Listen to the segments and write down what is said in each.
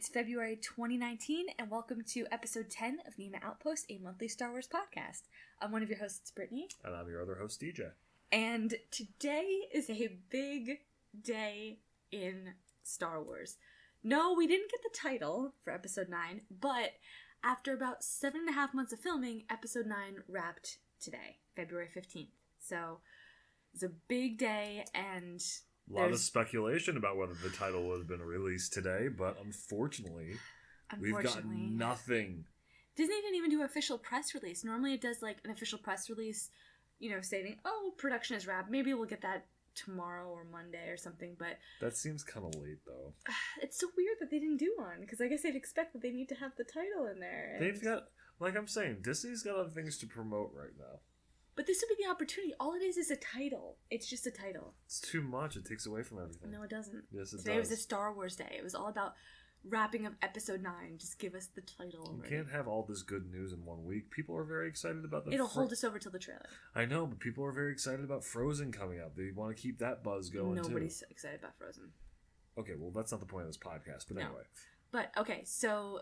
It's February 2019, and welcome to episode 10 of Nima Outpost, a monthly Star Wars podcast. I'm one of your hosts, Brittany. And I'm your other host, DJ. And today is a big day in Star Wars. No, we didn't get the title for episode 9, but after about 7.5 months of filming, episode 9 wrapped today, February 15th. So, it's a big day, and a lot of speculation about whether the title would have been released today, but unfortunately, we've got nothing. Disney didn't even do an official press release. Normally it does like an official press release, stating, oh, production is wrapped. Maybe we'll get that tomorrow or Monday or something, but... That seems kind of late, though. It's so weird that they didn't do one, because I guess they'd expect that they need to have the title in there. They've got, like I'm saying, Disney's got other things to promote right now. But this would be the opportunity. All it is a title. It's just a title. It's too much. It takes away from everything. No, it doesn't. Yes, it Today does. was a Star Wars day. It was all about wrapping up episode 9. Just give us the title already. You can't have all this good news in 1 week. People are very excited about the... It'll hold us over till the trailer. I know, but people are very excited about Frozen coming up. They want to keep that buzz going, Nobody's excited about Frozen. Okay, well, that's not the point of this podcast, but anyway. But, okay, so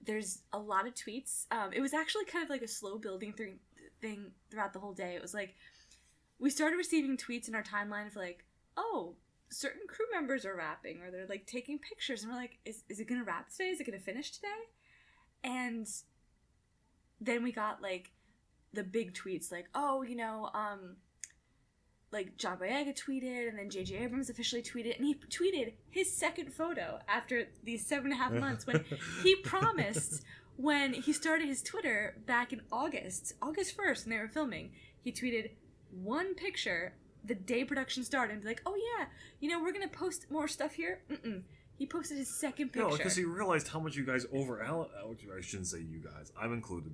there's a lot of tweets. It was actually kind of like a slow building thing throughout the whole day. It was like... We started receiving tweets in our timeline of like, oh, certain crew members are rapping, or they're like taking pictures, and we're like, is it gonna wrap today? Is it gonna finish today? And then we got like the big tweets, like, oh, like John Boyega tweeted, and then J.J. Abrams officially tweeted, and he tweeted his second photo after these 7.5 months when he promised when he started his Twitter back in August 1st, when they were filming, he tweeted one picture the day production started and be like, oh yeah, we're gonna post more stuff here. He posted his second picture. No, because he realized how much you guys I shouldn't say you guys, I'm included,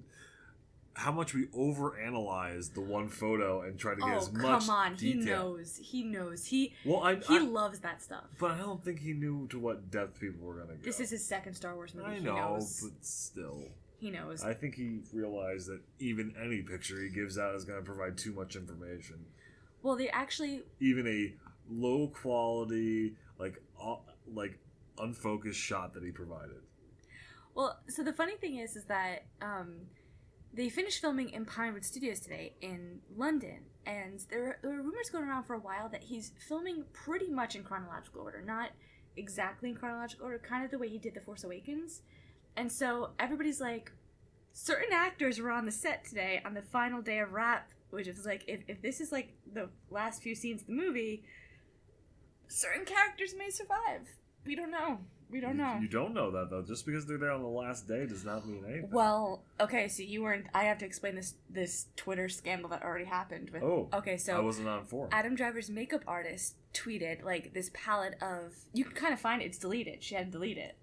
how much we overanalyzed the one photo and tried to get as much come on, detail. He knows he loves that stuff. But I don't think he knew to what depth people were gonna go. This is his second Star Wars movie. I know, but still. He knows. I think he realized that even any picture he gives out is going to provide too much information. Well, they actually... Even a low quality, unfocused shot that he provided. Well, so the funny thing is that they finished filming in Pinewood Studios today in London, and there were rumors going around for a while that he's filming pretty much in chronological order. Not exactly in chronological order, kind of the way he did The Force Awakens. And so everybody's like, certain actors were on the set today on the final day of wrap, which is like, if this is like the last few scenes of the movie, certain characters may survive. We don't know. You don't know that, though. Just because they're there on the last day does not mean anything. Well, okay, so you weren't... I have to explain this Twitter scandal that already happened. Okay, so... I wasn't on for. Adam Driver's makeup artist tweeted, like, this palette of... You can kind of find it. It's deleted. She had to delete it.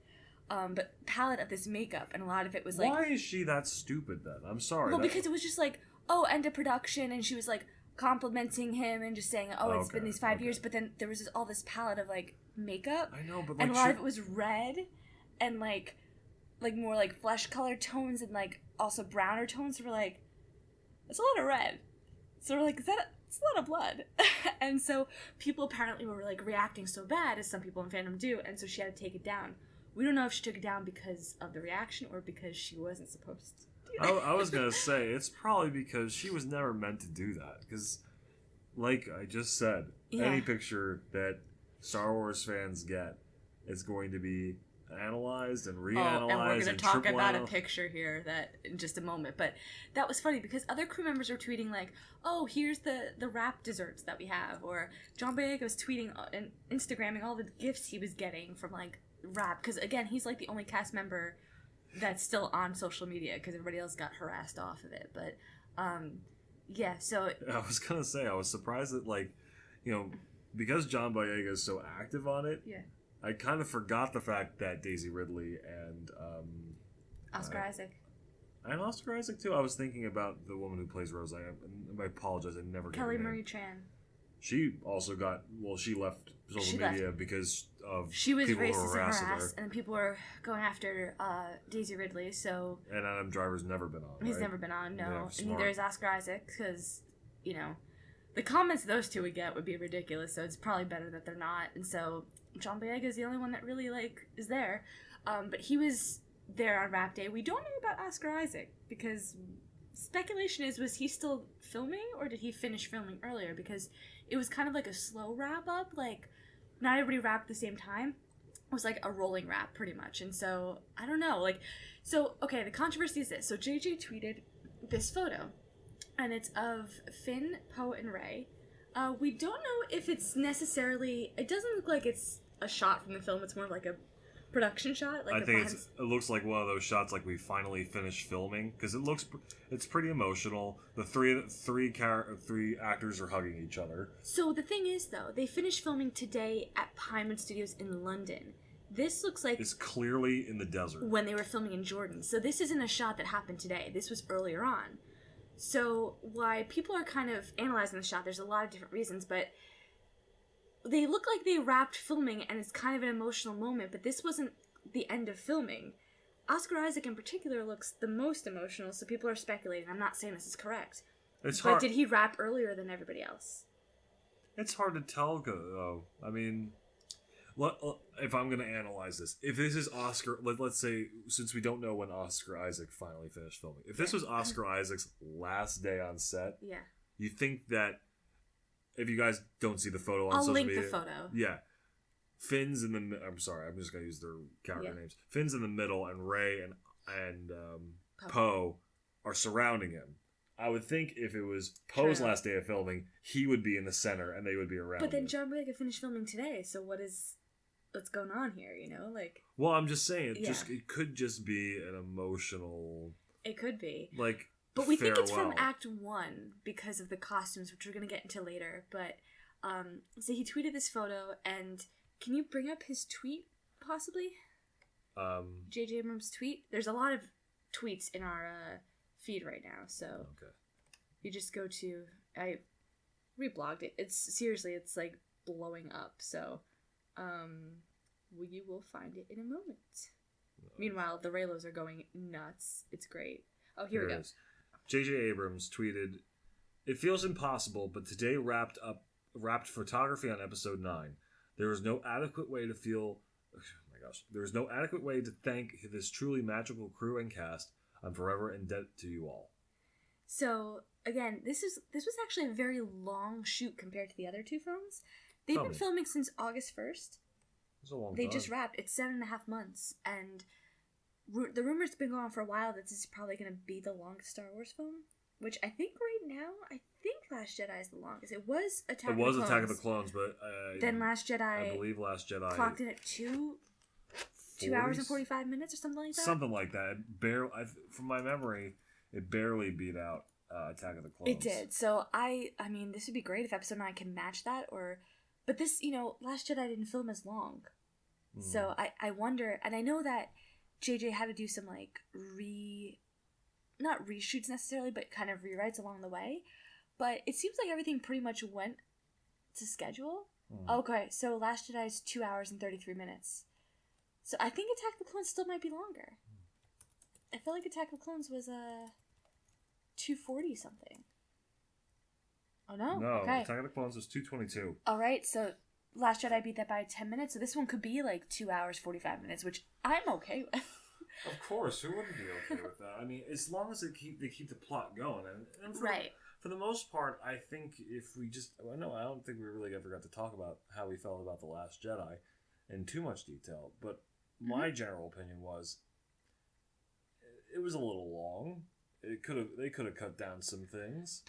But palette of this makeup, and a lot of it was like... Why is she that stupid, then? I'm sorry. Well, because it was just like, oh, end of production, and she was like complimenting him and just saying, oh, it's been these 5 years, but then there was all this palette of like makeup. I know, but and a lot of it was red and like more like flesh colored tones and like also browner tones. So we're like, that's a lot of red. So we're like, it's a lot of blood. And so people apparently were like reacting so bad, as some people in fandom do, and so she had to take it down. We don't know if she took it down because of the reaction or because she wasn't supposed to do that. I was going to say, it's probably because she was never meant to do that. Because, like I just said, any picture that Star Wars fans get is going to be analyzed and reanalyzed. And we're going to talk about a picture here that in just a moment. But that was funny because other crew members were tweeting like, oh, here's the wrap desserts that we have. Or John Boyega was tweeting and Instagramming all the gifts he was getting from like wrap, because again, he's like the only cast member that's still on social media because everybody else got harassed off of it. But so I was gonna say, I was surprised that because John Boyega is so active on it, I kind of forgot the fact that Daisy Ridley and Oscar Isaac too. I was thinking about the woman who plays Rose. I apologize, I never Kelly Marie Tran. She also she left social media because of she was people racist who and harassed harassed, and people were going after Daisy Ridley. So and Adam Driver's never been on. He's right? never been on. No, and neither is Oscar Isaac because the comments those two would get would be ridiculous. So it's probably better that they're not. And so John Boyega is the only one that really is there. But he was there on wrap day. We don't know about Oscar Isaac because speculation was he still filming or did he finish filming earlier? Because it was kind of like a slow wrap up. Like, not everybody wrapped at the same time. It was like a rolling wrap pretty much. And so, I don't know. Like, so, okay, the controversy is this. So JJ tweeted this photo. And it's of Finn, Poe, and Rey. We don't know if it's necessarily... It doesn't look like it's a shot from the film. It's more like a production shot. Like I think it looks like one of those shots like we finally finished filming. Because it's pretty emotional. The three actors are hugging each other. So the thing is, though, they finished filming today at Pinewood Studios in London. This looks like... It's clearly in the desert. When they were filming in Jordan. So this isn't a shot that happened today. This was earlier on. So why people are kind of analyzing the shot, there's a lot of different reasons, but they look like they wrapped filming and it's kind of an emotional moment, but this wasn't the end of filming. Oscar Isaac in particular looks the most emotional, so people are speculating. I'm not saying this is correct. But did he wrap earlier than everybody else? It's hard to tell, though. I mean... If I'm going to analyze this, if this is Oscar, let's say, since we don't know when Oscar Isaac finally finished filming, if this was Oscar Isaac's last day on set, you think that, if you guys don't see the photo on social media... I'll link the photo. Yeah. Finn's in the... I'm sorry, I'm just going to use their character names. Finn's in the middle, and Rey and Poe are surrounding him. I would think if it was Poe's last day of filming, he would be in the center, and they would be around him. But then John Boyega finished filming today, so what's going on here, you know? Like, well, I'm just saying, it could just be an emotional... It could be. Like, but we think it's from Act 1 because of the costumes, which we're going to get into later. But, so he tweeted this photo, and can you bring up his tweet, possibly? J.J. Abrams' tweet? There's a lot of tweets in our feed right now, so... You just go to... I reblogged it. It's like blowing up, so... you will find it in a moment. Meanwhile, the Raylos are going nuts. It's great. Oh, here we go. J.J. Abrams tweeted, "It feels impossible, but today wrapped photography on episode 9. There was no adequate way to feel... Oh my gosh. There was no adequate way to thank this truly magical crew and cast. I'm forever in debt to you all." So, again, this was actually a very long shoot compared to the other two films. They've been filming since August 1st. It's a long time. They just wrapped. It's 7.5 months. And the rumor's been going on for a while that this is probably going to be the longest Star Wars film. Which I think right now, Last Jedi is the longest. It was Attack of the Clones. Attack of the Clones, but... then Last Jedi... I believe Last Jedi... Clocked in at 2 hours and 45 minutes or something like that? Something like that. From my memory, it barely beat out Attack of the Clones. It did. So, I mean, this would be great if Episode 9 can match that, or... But this, Last Jedi didn't film as long. So I wonder, and I know that JJ had to do some, like, not reshoots necessarily, but kind of rewrites along the way. But it seems like everything pretty much went to schedule. Okay, so Last Jedi is 2 hours and 33 minutes. So I think Attack of the Clones still might be longer. I feel like Attack of the Clones was 240 something. Oh, no? No, okay. Attack of the Clones was 222. All right, so Last Jedi beat that by 10 minutes, so this one could be like 2 hours, 45 minutes, which I'm okay with. Of course, who wouldn't be okay with that? I mean, as long as they keep the plot going. And for the most part, I think if we just... I don't think we really ever got to talk about how we felt about The Last Jedi in too much detail, but my general opinion was it was a little long. They could have cut down some things.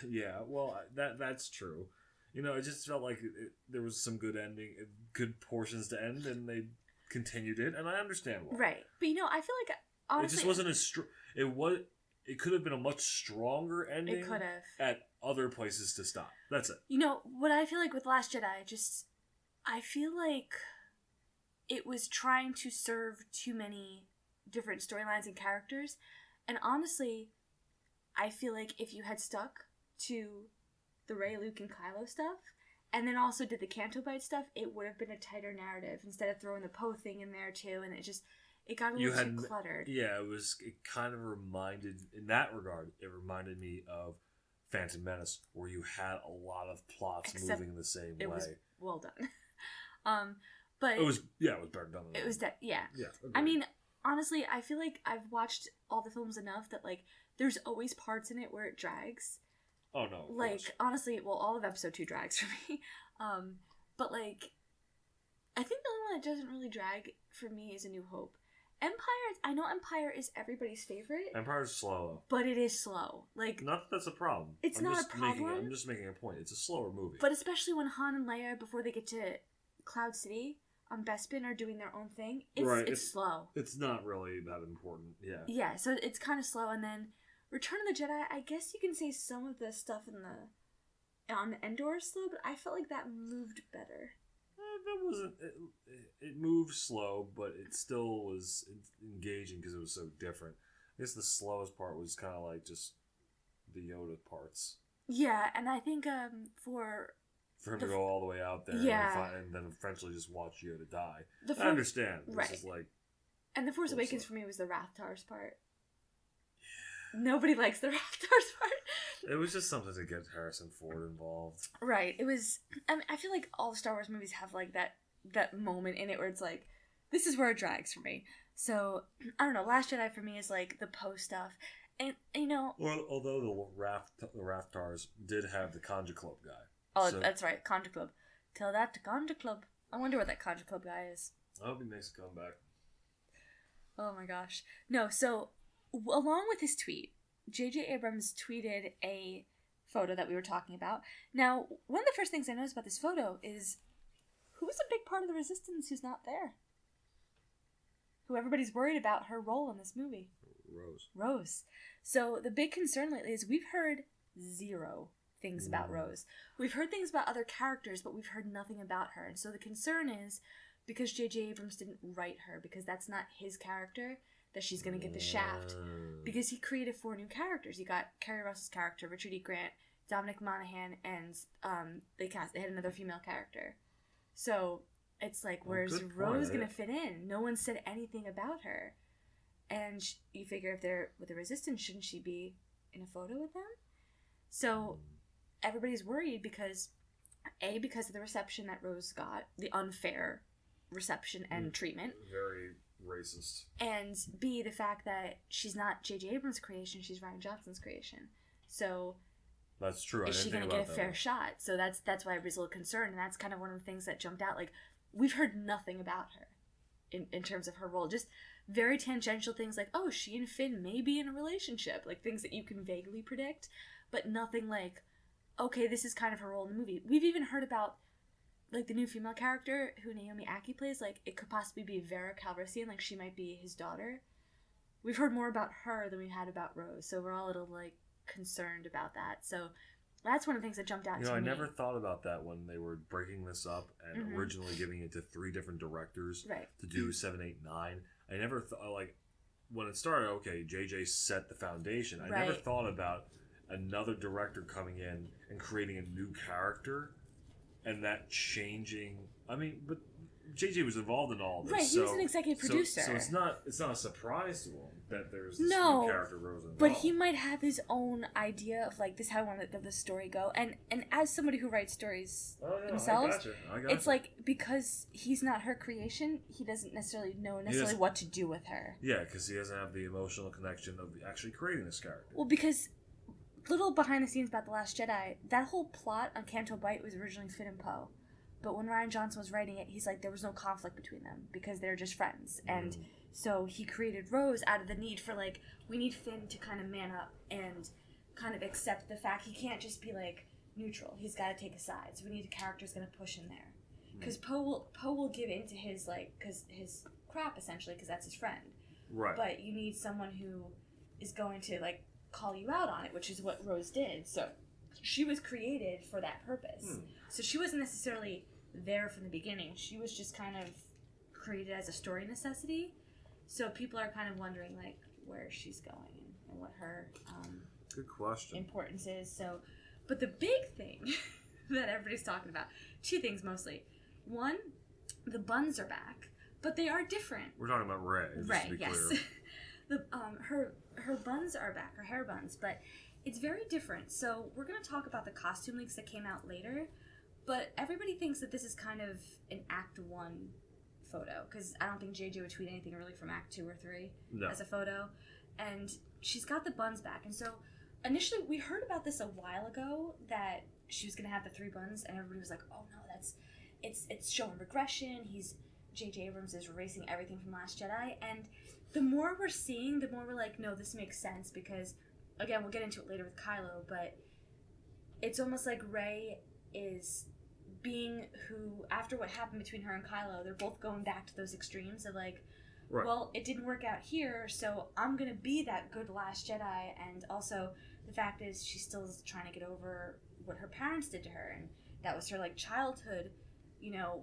Yeah, well, that's true. It just felt like there was some good good portions to end, and they continued it, and I understand why. Right, but I feel like honestly, it just wasn't as It could have been a much stronger ending. It could have at other places to stop. That's it. What I feel like with Last Jedi, I feel like it was trying to serve too many different storylines and characters, and honestly, I feel like if you had stuck to the Rey, Luke, and Kylo stuff, and then also did the Canto Bite stuff, it would have been a tighter narrative instead of throwing the Poe thing in there too, and it got a little too cluttered. Yeah, it kind of reminded, in that regard, it reminded me of Phantom Menace, where you had a lot of plots moving the same way. It was well done. But it was better done. It was yeah. Yeah. I mean, honestly, I feel like I've watched all the films enough that like there's always parts in it where it drags. Oh no. Like honestly, well, all of episode 2 drags for me. But like, I think the only one that doesn't really drag for me is A New Hope. Empire, I know Empire is everybody's favorite. Empire's slow, but it is slow. Like, not that that's a problem. It's not a problem. I'm just making a point. It's a slower movie. But especially when Han and Leia, before they get to Cloud City on Bespin, are doing their own thing. It's slow. It's not really that important. Yeah. Yeah. So it's kind of slow, and then Return of the Jedi. I guess you can say some of the stuff on Endor is slow, but I felt like that moved better. That wasn't. It moved slow, but it still was engaging because it was so different. I guess the slowest part was kind of like just the Yoda parts. Yeah, and I think for him to go all the way out there, and then eventually just watch Yoda die. I understand. This is like, and the Force Awakens for me was the Rathtars part. Nobody likes the Raptors part. It was just something to get Harrison Ford involved. Right. It was... I mean, I feel like all the Star Wars movies have, like, that moment in it where it's like, this is where it drags for me. So, I don't know. Last Jedi for me is, like, the Poe stuff. And, you know... Well, although the Raftars did have the Conja Club guy. Oh, so, that's right. Conja Club. Tell that to Conja Club. I wonder what that Conja Club guy is. I hope he makes a comeback. Oh, my gosh. No, so... Along with his tweet, J.J. Abrams tweeted a photo that we were talking about. Now, one of the first things I noticed about this photo is who's a big part of the Resistance who's not there? Who everybody's worried about her role in this movie. Rose. So the big concern lately is we've heard zero things about Rose. We've heard things about other characters, but we've heard nothing about her. And so the concern is, because J.J. Abrams didn't write her, because that's not his character, that she's going to get the shaft. Because he created 4 new characters. You got Kerry Russell's character, Richard E. Grant, Dominic Monaghan, and they had another female character. So it's like, where's Rose going to fit in? No one said anything about her. And you figure if they're with the Resistance, shouldn't she be in a photo with them? So everybody's worried because of the reception that Rose got, the unfair reception and treatment. Very racist. And B, the fact that she's not J.J. Abrams' creation, she's Rian Johnson's creation. So that's true. Is she going to get a fair shot? So that's why I was a little concerned, and that's kind of one of the things that jumped out. Like, we've heard nothing about her in terms of her role. Just very tangential things like, oh, she and Finn may be in a relationship. Like, things that you can vaguely predict, but nothing like, okay, this is kind of her role in the movie. We've even heard about, like, the new female character who Naomi Ackie plays, like, it could possibly be Vera Calrissian, like, she might be his daughter. We've heard more about her than we had about Rose, so we're all a little, like, concerned about that. So that's one of the things that jumped out to me. I never thought about that when they were breaking this up and originally giving it to 3 different directors to do 7, 8, 9. I never thought, like, when it started, okay, JJ set the foundation. I never thought about another director coming in and creating a new character and that changing. I mean, but JJ was involved in all this. Right, he was an executive producer. So it's not a surprise to him that there's this new character Rose involved. But he might have his own idea of, like, this is how I want the story go. And as somebody who writes stories himself, I gotcha. It's like, because he's not her creation, he doesn't necessarily know what to do with her. Yeah, because he doesn't have the emotional connection of actually creating this character. Well, because little behind the scenes about The Last Jedi, that whole plot on Canto Bight was originally Finn and Poe. But when Rian Johnson was writing it, he's like, there was no conflict between them because they're just friends. And so he created Rose out of the need for, like, we need Finn to kind of man up and kind of accept the fact he can't just be, like, neutral. He's got to take a side. So we need a character who's going to push him there. Because Poe will give in to his, like, his crap, essentially, because that's his friend. Right. But you need someone who is going to, like, call you out on it, which is what Rose did. So she was created for that purpose. So she wasn't necessarily there from the beginning. She was just kind of created as a story necessity. So people are kind of wondering, like, where she's going and what her good question importance is. So, but the big thing that everybody's talking about, 2 things mostly. One, the buns are back, but they are different. We're talking about Rey. Rey, yes. Her buns are back, her hair buns, but it's very different. So we're going to talk about the costume leaks that came out later. But everybody thinks that this is kind of an Act 1 photo, because I don't think JJ would tweet anything really from Act 2 or 3 No. as a photo. And she's got the buns back. And so initially we heard about this a while ago, that she was going to have the 3 buns, and everybody was like, oh no, it's showing regression. J.J. Abrams is erasing everything from Last Jedi. And the more we're seeing, the more we're like, no, this makes sense, because, again, we'll get into it later with Kylo, but it's almost like Rey is being who, after what happened between her and Kylo, they're both going back to those extremes of like, Right. well, it didn't work out here, so I'm going to be that good Last Jedi. And also, the fact is, she still is trying to get over what her parents did to her, and that was her, like, childhood,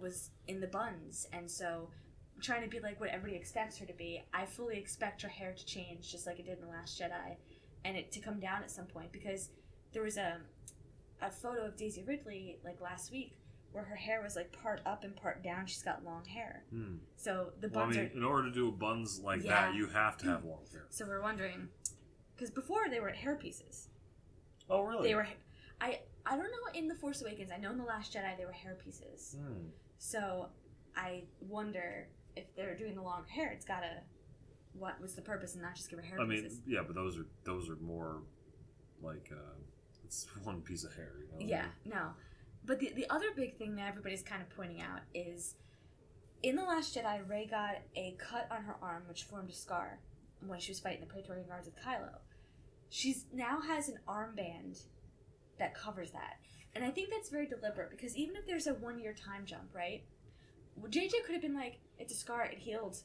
was in the buns. And so, trying to be like what everybody expects her to be, I fully expect her hair to change, just like it did in The Last Jedi, and it to come down at some point, because there was a photo of Daisy Ridley, like, last week, where her hair was, like, part up and part down. She's got long hair. So the buns are... in order to do buns like that, you have to have long hair. So we're wondering... Because before, they were hair pieces. Oh, really? They were... I don't know in The Force Awakens. I know in The Last Jedi, they were hair pieces. So I wonder if they're doing the long hair, it's gotta... What was the purpose, and not just give her hair pieces? Yeah, but those are more like... it's one piece of hair, Yeah, no. But the other big thing that everybody's kind of pointing out is, in The Last Jedi, Rey got a cut on her arm, which formed a scar when she was fighting the Praetorian Guards with Kylo. She's now has an armband that covers that. And I think that's very deliberate, because even if there's a 1-year time jump, right? Well, JJ could have been like, it's a scar, it healed,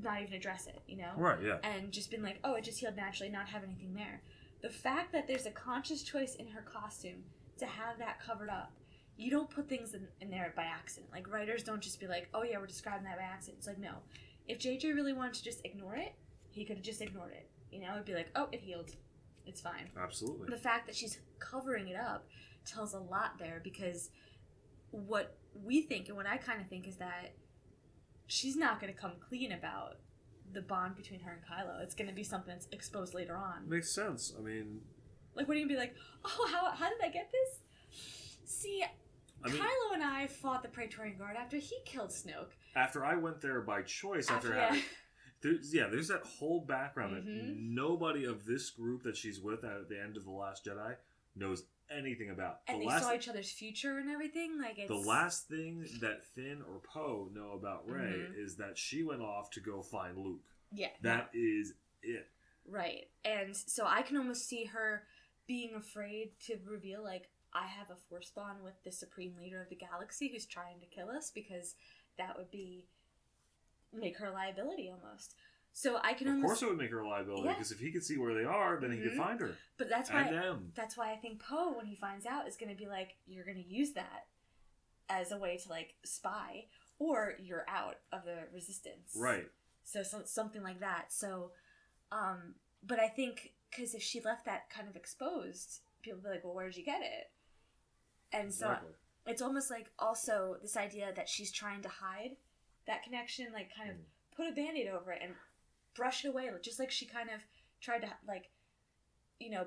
not even address it, Right, yeah. And just been like, oh, it just healed naturally, not have anything there. The fact that there's a conscious choice in her costume to have that covered up, you don't put things in there by accident. Like, writers don't just be like, oh yeah, we're describing that by accident. It's like, no. If JJ really wanted to just ignore it, he could have just ignored it. It'd be like, oh, it healed. It's fine. Absolutely. The fact that she's covering it up tells a lot there, because what we think, and what I kind of think, is that she's not going to come clean about the bond between her and Kylo. It's going to be something that's exposed later on. Makes sense. I mean... Like, what are you going to be like, oh, how did I get this? See... Kylo and I fought the Praetorian Guard after he killed Snoke. After I went there by choice, there's that whole background that nobody of this group that she's with at the end of The Last Jedi knows anything about. And they saw each other's future and everything. Like, it's... The last thing that Finn or Poe know about Rey is that she went off to go find Luke. Yeah. That is it. Right. And so I can almost see her being afraid to reveal, like, I have a Force bond with the Supreme Leader of the Galaxy who's trying to kill us, because that would make her a liability almost. So I can Of course it would make her a liability, because if he could see where they are, then he could find her. But that's why I think Poe, when he finds out, is going to be like, you're going to use that as a way to, like, spy, or you're out of the Resistance. Right. So something like that. So, but I think, because if she left that kind of exposed, people would be like, well, where'd you get it? And so it's almost like also this idea that she's trying to hide that connection, like, kind of put a Band-Aid over it and brush it away, just like she kind of tried to, like,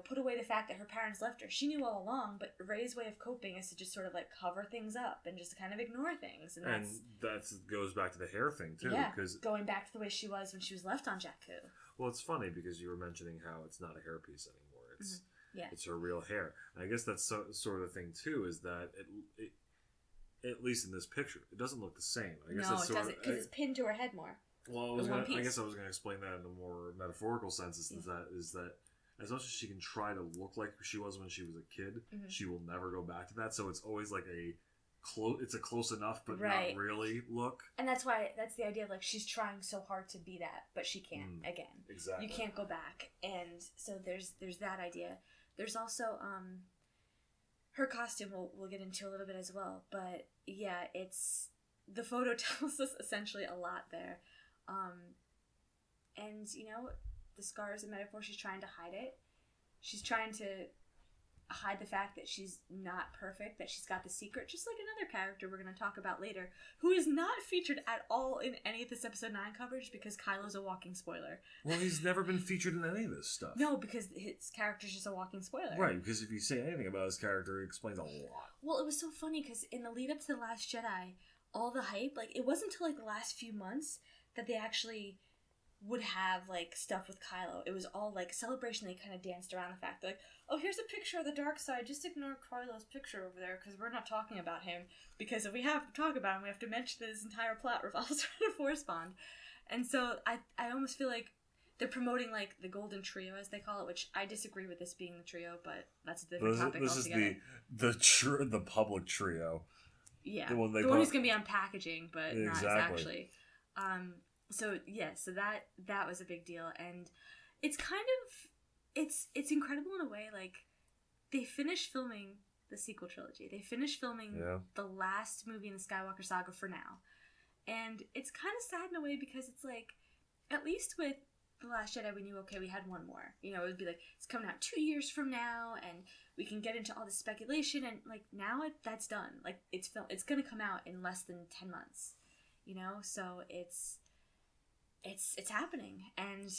put away the fact that her parents left her. She knew all along, but Rey's way of coping is to just sort of, like, cover things up and just kind of ignore things. And that goes back to the hair thing, too. Yeah, because going back to the way she was when she was left on Jakku. Well, it's funny, because you were mentioning how it's not a hairpiece anymore. It's it's her real hair. And I guess that's sort of the thing, too, is that it at least in this picture, it doesn't look the same. I guess no, it doesn't, because it's pinned to her head more. Well, I guess I was going to explain that in a more metaphorical sense. Is that as much as she can try to look like she was when she was a kid, she will never go back to that. So it's always like it's a close enough but not really look. And that's the idea of, like, she's trying so hard to be that, but she can't again. Exactly. You can't go back. And so there's that idea. There's also her costume we'll get into a little bit as well. But yeah, it's the photo tells us essentially a lot there. And the scar is a metaphor. She's trying to hide it. She's trying to hide the fact that she's not perfect, that she's got the secret, just like another character we're going to talk about later, who is not featured at all in any of this episode 9 coverage, because Kylo's a walking spoiler. Well, he's never been featured in any of this stuff. No, because his character's just a walking spoiler. Right, because if you say anything about his character, it explains a lot. Well, it was so funny, because in the lead up to The Last Jedi, all the hype, like, it wasn't until, like, the last few months that they actually would have, like, stuff with Kylo. It was all, like, celebration. They kind of danced around the fact, like, oh, here's a picture of the dark side. Just ignore Kylo's picture over there, because we're not talking about him. Because if we have to talk about him, we have to mention that his entire plot revolves around a Force bond. And so I almost feel like they're promoting, like, the Golden Trio, as they call it, which I disagree with this being the trio, but that's a different topic altogether. This is the public trio. Yeah, the one who's going to be on packaging, but not as actually. So that was a big deal, and it's kind of it's incredible in a way. Like, they finished filming the sequel trilogy. They finished filming the last movie in the Skywalker saga for now, and it's kind of sad in a way because it's like, at least with The Last Jedi, we knew, okay, we had one more. You know, it would be like, it's coming out 2 years from now, and we can get into all this speculation, and, like, now that's done. Like, it's going to come out in less than 10 months, you know? So it's happening, and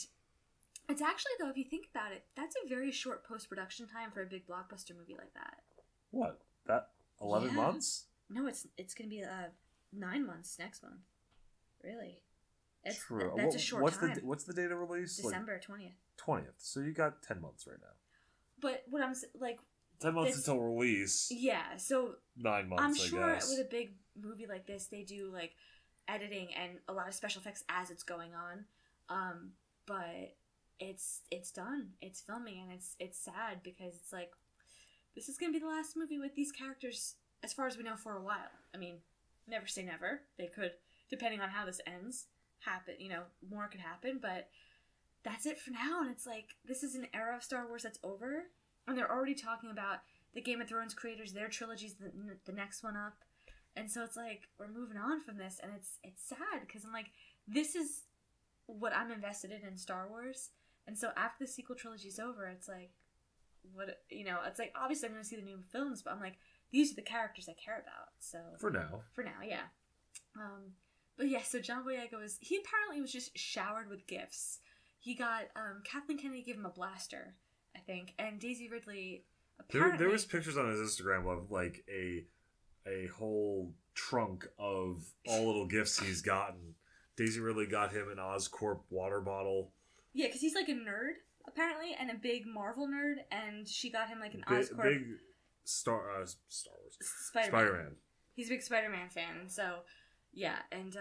it's actually, though, if you think about it, that's a very short post-production time for a big blockbuster movie like that. What? That 11 months? No, it's going to be 9 months next month. Really. It's true. That's a short time. What's the date of release? December 20th. 20th. So you got 10 months right now. But what I'm like, 10 months until release. Yeah. So 9 months. I'm sure with a big movie like this, they do, like, editing and a lot of special effects as it's going on. But it's done. It's filming, and it's sad because it's like, this is gonna be the last movie with these characters, as far as we know, for a while. I mean, never say never. They could, depending on how this ends, happen, you know, more could happen, but that's it for now. And it's like, this is an era of Star Wars that's over, and they're already talking about the Game of Thrones creators, their trilogy's the next one up, and so it's like, we're moving on from this, and it's sad, because I'm like, this is what I'm invested in Star Wars, and so after the sequel trilogy's over, it's like, what, you know, it's like, obviously I'm going to see the new films, but I'm like, these are the characters I care about, so. For now, yeah. But yeah, so John Boyega he apparently was just showered with gifts. He got, Kathleen Kennedy gave him a blaster, I think, and Daisy Ridley apparently... There was pictures on his Instagram of, like, a whole trunk of all little gifts he's gotten. Daisy Ridley got him an Oscorp water bottle. Yeah, because he's, like, a nerd, apparently, and a big Marvel nerd, and she got him, like, an Oscorp... Big Star Wars. Spider-Man. He's a big Spider-Man fan, and so... Yeah, and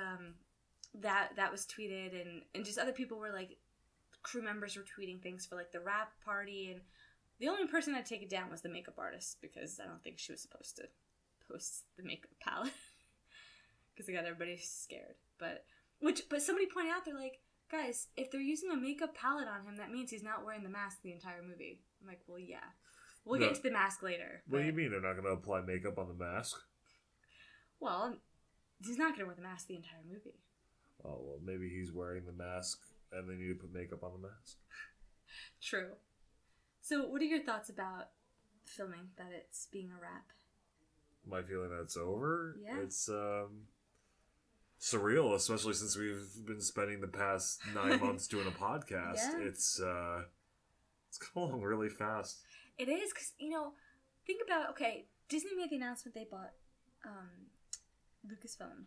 that was tweeted, and just other people were, like, crew members were tweeting things for, like, the wrap party, and the only person that take it down was the makeup artist, because I don't think she was supposed to post the makeup palette, because it got everybody scared. But somebody pointed out, they're like, guys, if they're using a makeup palette on him, that means he's not wearing the mask the entire movie. I'm like, well, yeah. We'll get into the mask later. What do you mean they're not going to apply makeup on the mask? Well... He's not going to wear the mask the entire movie. Oh, well, maybe he's wearing the mask and they need to put makeup on the mask. True. So, what are your thoughts about filming, that it's being a wrap? My feeling that it's over? Yeah. It's surreal, especially since we've been spending the past 9 months doing a podcast. Yeah. It's come along really fast. It is, because, you know, think about, okay, Disney made the announcement they bought Lucasfilm,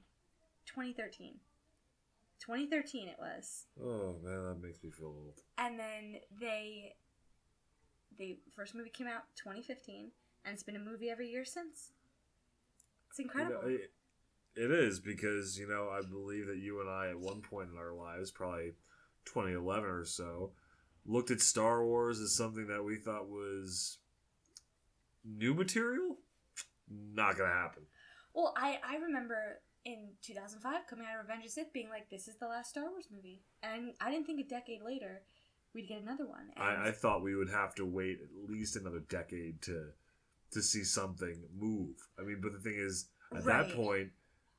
2013. 2013 it was. Oh man, that makes me feel old. And then they first movie came out 2015, and it's been a movie every year since. It's incredible. You know, it is, because, you know, I believe that you and I at one point in our lives, probably 2011 or so, looked at Star Wars as something that we thought was new material. Not gonna happen. Well, I remember in 2005 coming out of Revenge of the Sith being like, this is the last Star Wars movie. And I didn't think a decade later we'd get another one. And I thought we would have to wait at least another decade to see something move. I mean, but the thing is, at that point...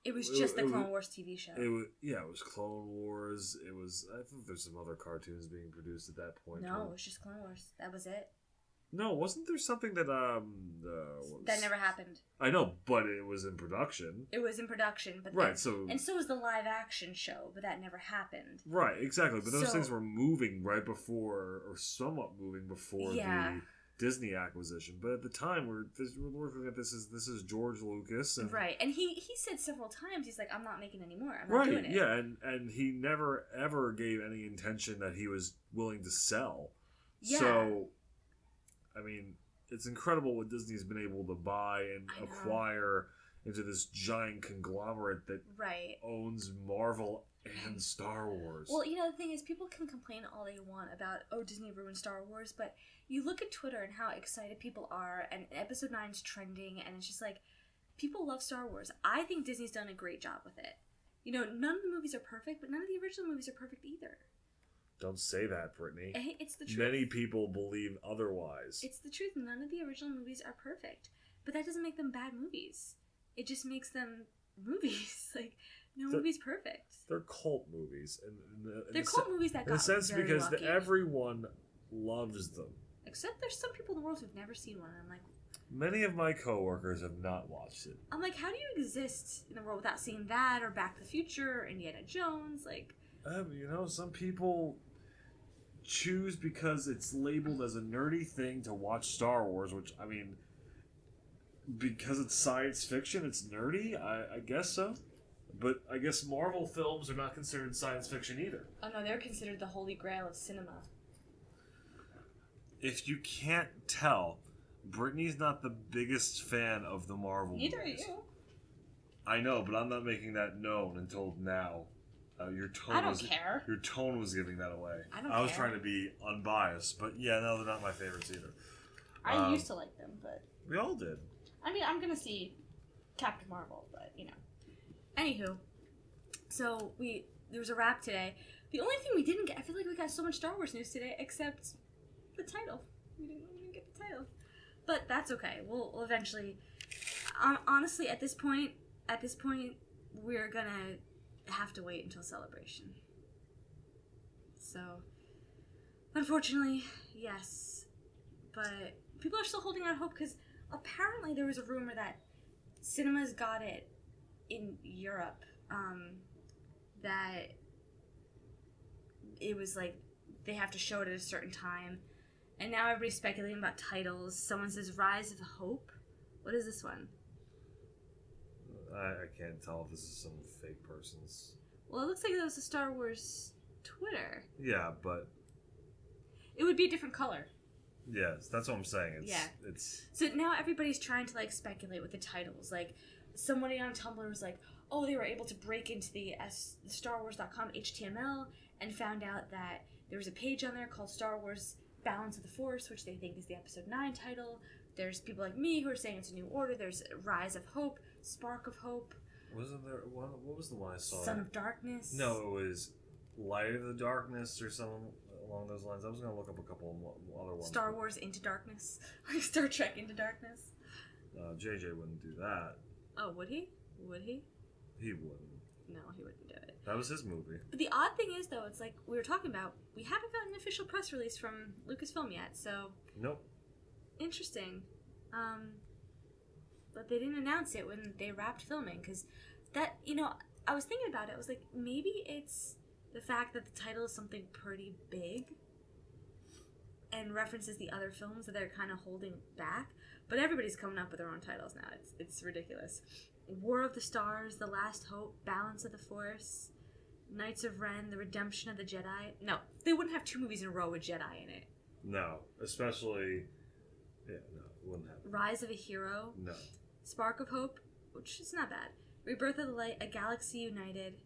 It was just the Clone Wars TV show. It was Clone Wars. I think there's some other cartoons being produced at that point. No, it was just Clone Wars. That was it. No, wasn't there something that that never happened? I know, but it was in production. It was in production, but right. And so was the live action show, but that never happened. Right, exactly. But those things were moving right before, or somewhat moving before Disney acquisition. But at the time, we're looking at this is George Lucas, and right. And he said several times, he's like, I'm not making any more. I'm not doing it. Yeah, and he never ever gave any intention that he was willing to sell. Yeah. So, I mean, it's incredible what Disney's been able to buy and acquire into this giant conglomerate that owns Marvel and Star Wars. Well, you know, the thing is, people can complain all they want about, Disney ruined Star Wars, but you look at Twitter and how excited people are, and Episode 9's trending, and it's just like, people love Star Wars. I think Disney's done a great job with it. You know, none of the movies are perfect, but none of the original movies are perfect either. Don't say that, Brittany. It's the truth. Many people believe otherwise. It's the truth. None of the original movies are perfect, but that doesn't make them bad movies. It just makes them movies. Like, no movie's perfect. They're cult movies. They're cult movies that got in a sense very because lucky. Everyone loves them. Except there's some people in the world who've never seen one, and I'm like... Many of my coworkers have not watched it. I'm like, how do you exist in the world without seeing that, or Back to the Future, or Indiana Jones? Like... you know, some people choose because it's labeled as a nerdy thing to watch Star Wars, which, I mean... Because it's science fiction, it's nerdy? I guess so. But I guess Marvel films are not considered science fiction either. Oh no, they're considered the holy grail of cinema. If you can't tell, Brittany's not the biggest fan of the Marvel Neither movies. are you. I know, but I'm not making that known until now. Your tone I don't care. Your tone was giving that away. I was trying to be unbiased, but yeah, no, they're not my favorites either. I used to like them, but... We all did. I mean, I'm gonna see Captain Marvel, but, you know. Anywho, so there was a wrap today. The only thing we didn't get, I feel like we got so much Star Wars news today, except the title. We didn't get the title. But that's okay. We'll eventually... honestly, at this point, we're gonna have to wait until Celebration. So, unfortunately, yes. But people are still holding out hope because apparently there was a rumor that cinemas got it in Europe, that it was like they have to show it at a certain time, and now everybody's speculating about titles. Someone says Rise of Hope. What is this one? I can't tell if this is some fake person's. Well, it looks like that was a Star Wars Twitter. Yeah, but it would be a different color. Yes, that's what I'm saying. It's so now everybody's trying to like speculate with the titles. Like somebody on Tumblr was like, "Oh, they were able to break into the StarWars.com HTML and found out that there was a page on there called Star Wars Balance of the Force, which they think is the Episode 9 title." There's people like me who are saying it's a new order. There's Rise of Hope, Spark of Hope. Wasn't there one? What was the one I saw? Son of Darkness. No, it was Light of the Darkness or something along those lines. I was gonna look up a couple of other ones. Star Wars Into Darkness, like Star Trek Into Darkness. JJ wouldn't do that. Oh, would he? Would he? He wouldn't. No, he wouldn't do it. That was his movie. But the odd thing is, though, it's like we were talking about. We haven't gotten an official press release from Lucasfilm yet, so. Nope. Interesting. But they didn't announce it when they wrapped filming, because that, you know, I was thinking about it. I was like, maybe it's the fact that the title is something pretty big and references the other films that they're kind of holding back. But everybody's coming up with their own titles now. It's ridiculous. War of the Stars, The Last Hope, Balance of the Force, Knights of Ren, The Redemption of the Jedi. No, they wouldn't have 2 movies in a row with Jedi in it. No, especially... Yeah, no, it wouldn't happen. Rise of a Hero. No. Spark of Hope, which is not bad. Rebirth of the Light, A Galaxy United,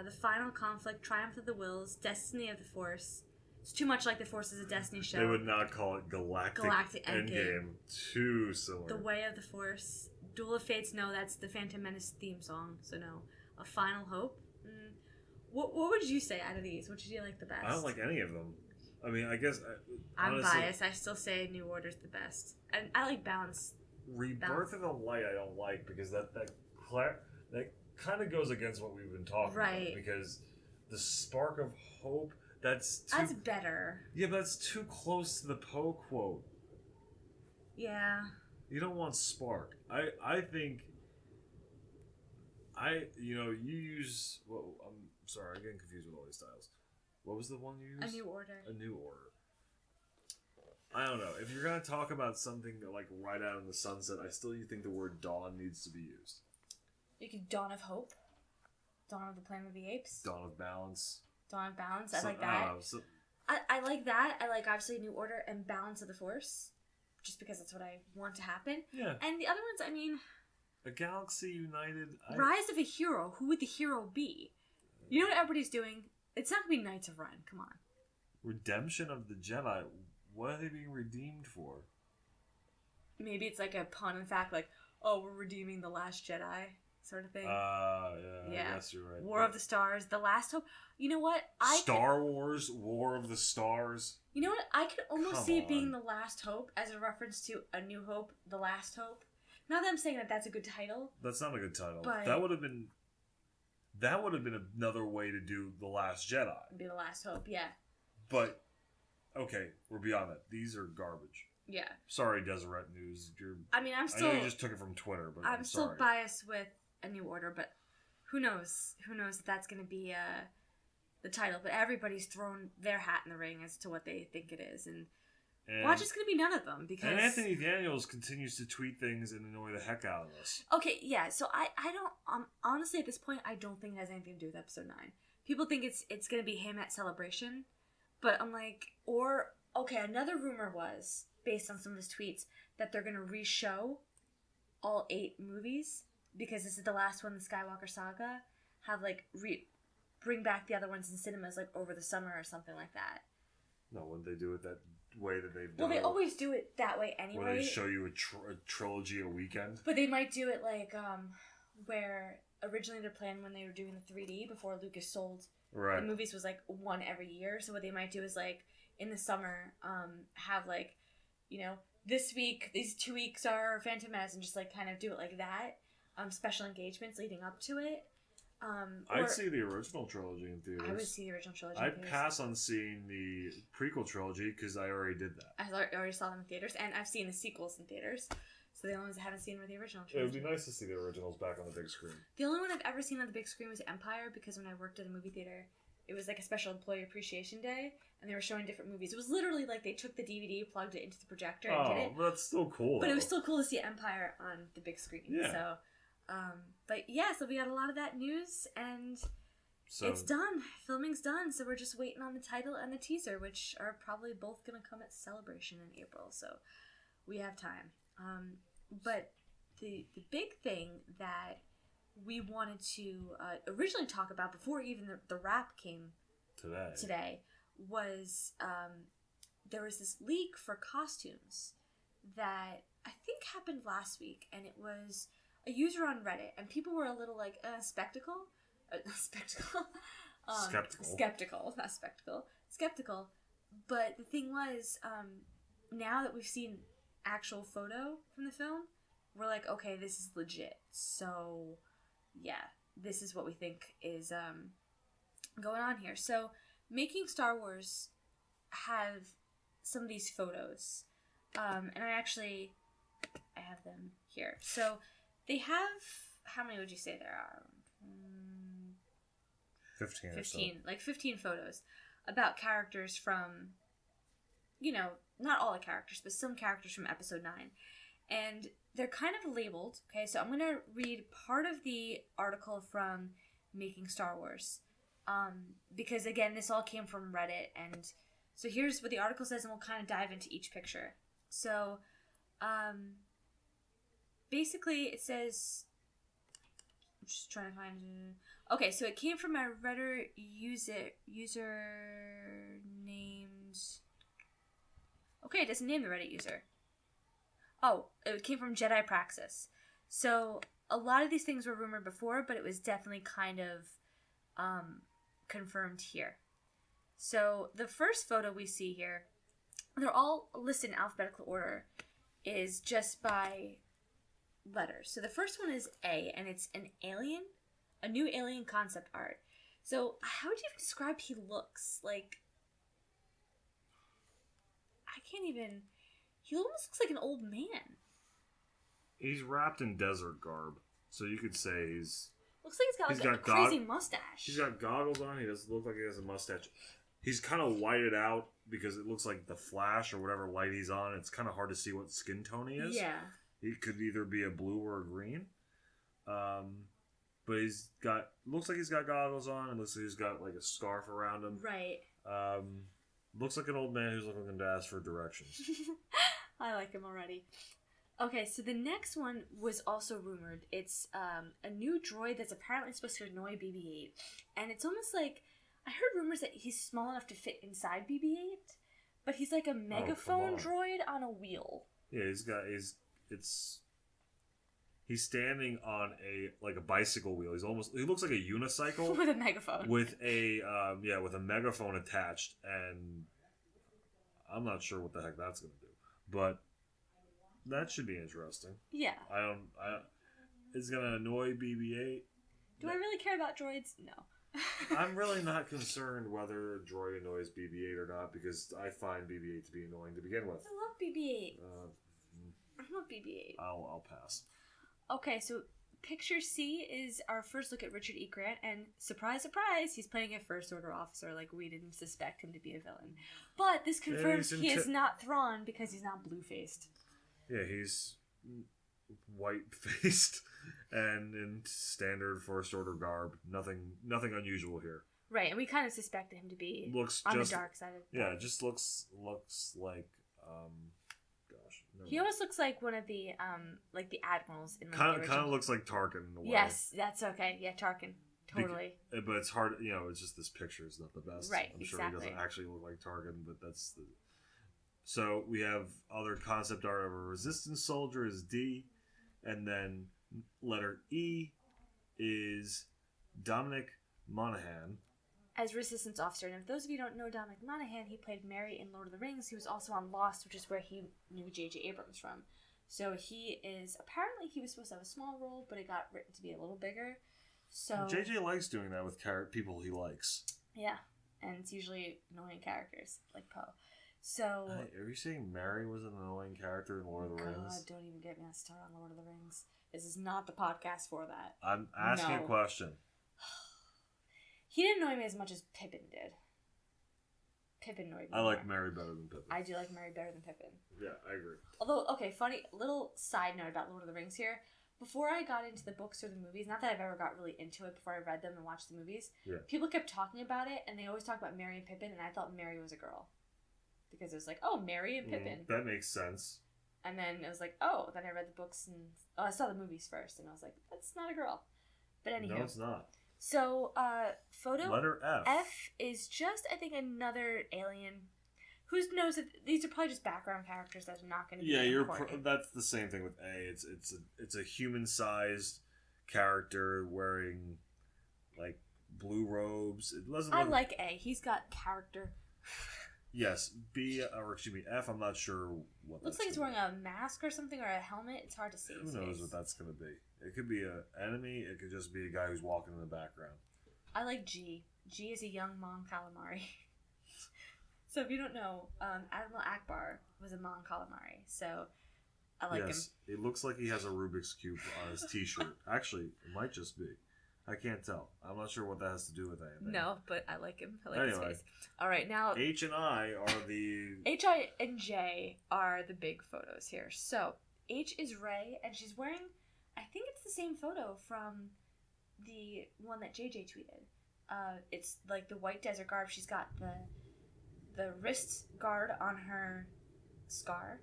The Final Conflict, Triumph of the Wills, Destiny of the Force. It's too much like the Force is a Destiny show. They would not call it Galactic Endgame. Too similar. The Way of the Force. Duel of Fates, no, that's the Phantom Menace theme song, so no. A Final Hope. What would you say out of these? Which do you like the best? I don't like any of them. I mean, I guess... I'm honestly, biased. I still say New Order's the best. And I like Balance. Rebirth of the Light I don't like because that kind of goes against what we've been talking about. Because the Spark of Hope, that's better. Yeah, but that's too close to the Poe quote. Yeah. You don't want Spark. I think... you use... Well, I'm sorry, I'm getting confused with all these styles. What was the one you used? A New Order. A New Order. I don't know. If you're gonna talk about something like right out in the sunset, I still think the word dawn needs to be used. You could Dawn of Hope, Dawn of the Planet of the Apes, Dawn of Balance. Dawn of Balance. I like that. I like that. I like obviously New Order and Balance of the Force, just because that's what I want to happen. Yeah. And the other ones, I mean, A Galaxy United. Rise of a Hero. Who would the hero be? You know what everybody's doing? It's not gonna be Knights of Ren. Come on. Redemption of the Jedi. What are they being redeemed for? Maybe it's like a pun, in fact, like, oh, we're redeeming the Last Jedi sort of thing. Yeah, I guess you're right. War of the Stars, The Last Hope. You know what? Star Wars, War of the Stars. You know what? I could almost see it being The Last Hope as a reference to A New Hope, The Last Hope. Not that I'm saying that that's a good title. That's not a good title. But that would have been another way to do The Last Jedi. Be The Last Hope, yeah. But, okay, we're beyond that. These are garbage. Yeah. Sorry, Deseret News. I know you just took it from Twitter, but I'm still biased with A New Order, but who knows? Who knows if that's going to be the title? But everybody's thrown their hat in the ring as to what they think it is, and watch, it's going to be none of them because. And Anthony Daniels continues to tweet things and annoy the heck out of us. Okay, yeah. So I don't honestly at this point I don't think it has anything to do with episode 9. People think it's going to be him at Celebration, but I'm like, another rumor was based on some of his tweets that they're going to re-show all 8 movies. Because this is the last one, the Skywalker Saga, have like bring back the other ones in cinemas like over the summer or something like that. No, wouldn't they do it that way that they've done? Well, they always do it that way anyway. Where they show you a trilogy a weekend. But they might do it like where originally their plan when they were doing the 3D before Lucas sold the movies was like one every year. So what they might do is like in the summer have like, you know, this week these 2 weeks are Phantom Menace and just like kind of do it like that. Special engagements leading up to it. I'd see the original trilogy in theaters. I would see the original trilogy I'd pass on seeing the prequel trilogy because I already did that. I already saw them in theaters, and I've seen the sequels in theaters. So the only ones I haven't seen were the original trilogy. It would be nice to see the originals back on the big screen. The only one I've ever seen on the big screen was Empire, because when I worked at a movie theater, it was like a special employee appreciation day, and they were showing different movies. It was literally like they took the DVD, plugged it into the projector, and did it. Oh, that's still cool. But it was still cool to see Empire on the big screen. Yeah. So. But yeah, so we got a lot of that news, and it's done. Filming's done, so we're just waiting on the title and the teaser, which are probably both going to come at Celebration in April, so we have time. But the big thing that we wanted to originally talk about before even the wrap came today was there was this leak for costumes that I think happened last week, and it was a user on Reddit, and people were a little like skeptical, but the thing was, now that we've seen actual photo from the film, we're like, okay, this is legit. So yeah, this is what we think is going on here. So Making Star Wars have some of these photos, and I have them here. So they have, how many would you say there are? 15 or so. 15 photos about characters from, you know, not all the characters, but some characters from episode 9. And they're kind of labeled, okay? So I'm going to read part of the article from Making Star Wars. Because, again, this all came from Reddit. And so here's what the article says, and we'll kind of dive into each picture. So, basically, it says, I'm just trying to find, okay, so it came from a Reddit user named, okay, it doesn't name the Reddit user. Oh, it came from Jedi Praxis. So, a lot of these things were rumored before, but it was definitely kind of confirmed here. So, the first photo we see here, they're all listed in alphabetical order, is just by letters. So the first one is A, and it's an alien, a new alien concept art. So how would you even describe he looks? Like, I can't even, he almost looks like an old man. He's wrapped in desert garb, so you could say he's... Looks like he's got a crazy mustache. He's got goggles on, he doesn't look like he has a mustache. He's kind of whited out because it looks like the flash or whatever light he's on. It's kind of hard to see what skin tone he is. Yeah. He could either be a blue or a green. But looks like he's got goggles on. It looks like he's got like a scarf around him. Right. Looks like an old man who's looking to ask for directions. I like him already. Okay, so the next one was also rumored. It's a new droid that's apparently supposed to annoy BB-8. And it's almost like, I heard rumors that he's small enough to fit inside BB-8, but he's like a megaphone droid on a wheel. Yeah, he's standing on a bicycle wheel. He looks like a unicycle with a megaphone. With a megaphone attached, and I'm not sure what the heck that's gonna do. But that should be interesting. Yeah. It's gonna annoy BB-8. Do I really care about droids? No. I'm really not concerned whether a droid annoys BB-8 or not, because I find BB-8 to be annoying to begin with. I love BB-8. I love BB-8. I'll pass. Okay, so picture C is our first look at Richard E. Grant, and surprise, surprise, he's playing a First Order officer. Like, we didn't suspect him to be a villain. But this confirms he is not Thrawn because he's not blue-faced. Yeah, he's white-faced and in standard First Order garb. Nothing unusual here. Right, and we kind of suspected him to be the dark side of it just looks like he almost looks like one of the the admirals in the kind of looks like Tarkin in a way. Yes, that's okay. Yeah, Tarkin. Totally. But it's hard, it's just this picture is not the best. Right, I'm sure he doesn't actually look like Tarkin, but that's the... So we have other concept art of a resistance soldier is D, and then letter E is Dominic Monaghan as resistance officer. And if those of you don't know Dominic Monaghan, he played Merry in Lord of the Rings. He was also on Lost, which is where he knew J.J. Abrams from. So he was supposed to have a small role, but it got written to be a little bigger. So J.J. likes doing that with people he likes. Yeah, and it's usually annoying characters like Poe. So are you saying Merry was an annoying character in Lord of the Rings? God, don't even get me on start on Lord of the Rings. This is not the podcast for that. I'm asking a question. He didn't annoy me as much as Pippin did. Pippin annoyed me. I like Merry better than Pippin. I do like Merry better than Pippin. Yeah, I agree. Although, okay, funny little side note about Lord of the Rings here. Before I got into the books or the movies, not that I've ever got really into it before I read them and watched the movies, people kept talking about it, and they always talk about Merry and Pippin, and I thought Merry was a girl. Because it was like, oh, Merry and Pippin. That makes sense. And then it was like, oh, then I read the books and... Oh, I saw the movies first, and I was like, that's not a girl. But anywho. No, it's not. So, photo... Letter F. F is just, I think, another alien. Who knows if... These are probably just background characters that are not going to be important. That's the same thing with A. It's a human-sized character wearing, like, blue robes. It doesn't I like A. He's got character. Yes, F, I'm not sure what looks like he's wearing a mask or something, or a helmet. It's hard to see. Who knows what that's going to be? It could be an enemy. It could just be a guy who's walking in the background. I like G. G is a young Mon Calamari. So if you don't know, Admiral Akbar was a Mon Calamari. So I like him. It looks like he has a Rubik's Cube on his t-shirt. Actually, it might just be. I can't tell. I'm not sure what that has to do with anything. No, but I like him. I like his face. All right, now... H and I are the... H, I, and J are the big photos here. So, H is Rey, and she's wearing... I think it's the same photo from the one that JJ tweeted. It's like the white desert garb. She's got the wrist guard on her scar.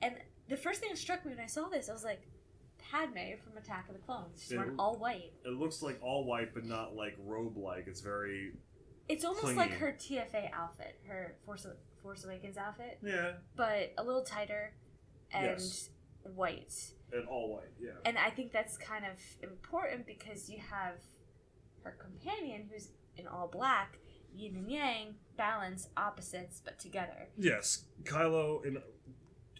And the first thing that struck me when I saw this, I was like, Padme from Attack of the Clones. She's wearing all white. It looks like all white, but not like robe-like. It's very... It's almost clinging. Like her TFA outfit, her Force Awakens outfit. Yeah. But a little tighter and white. And all white, yeah. And I think that's kind of important because you have her companion who's in all black, yin and yang, balance, opposites, but together. Yes. Kylo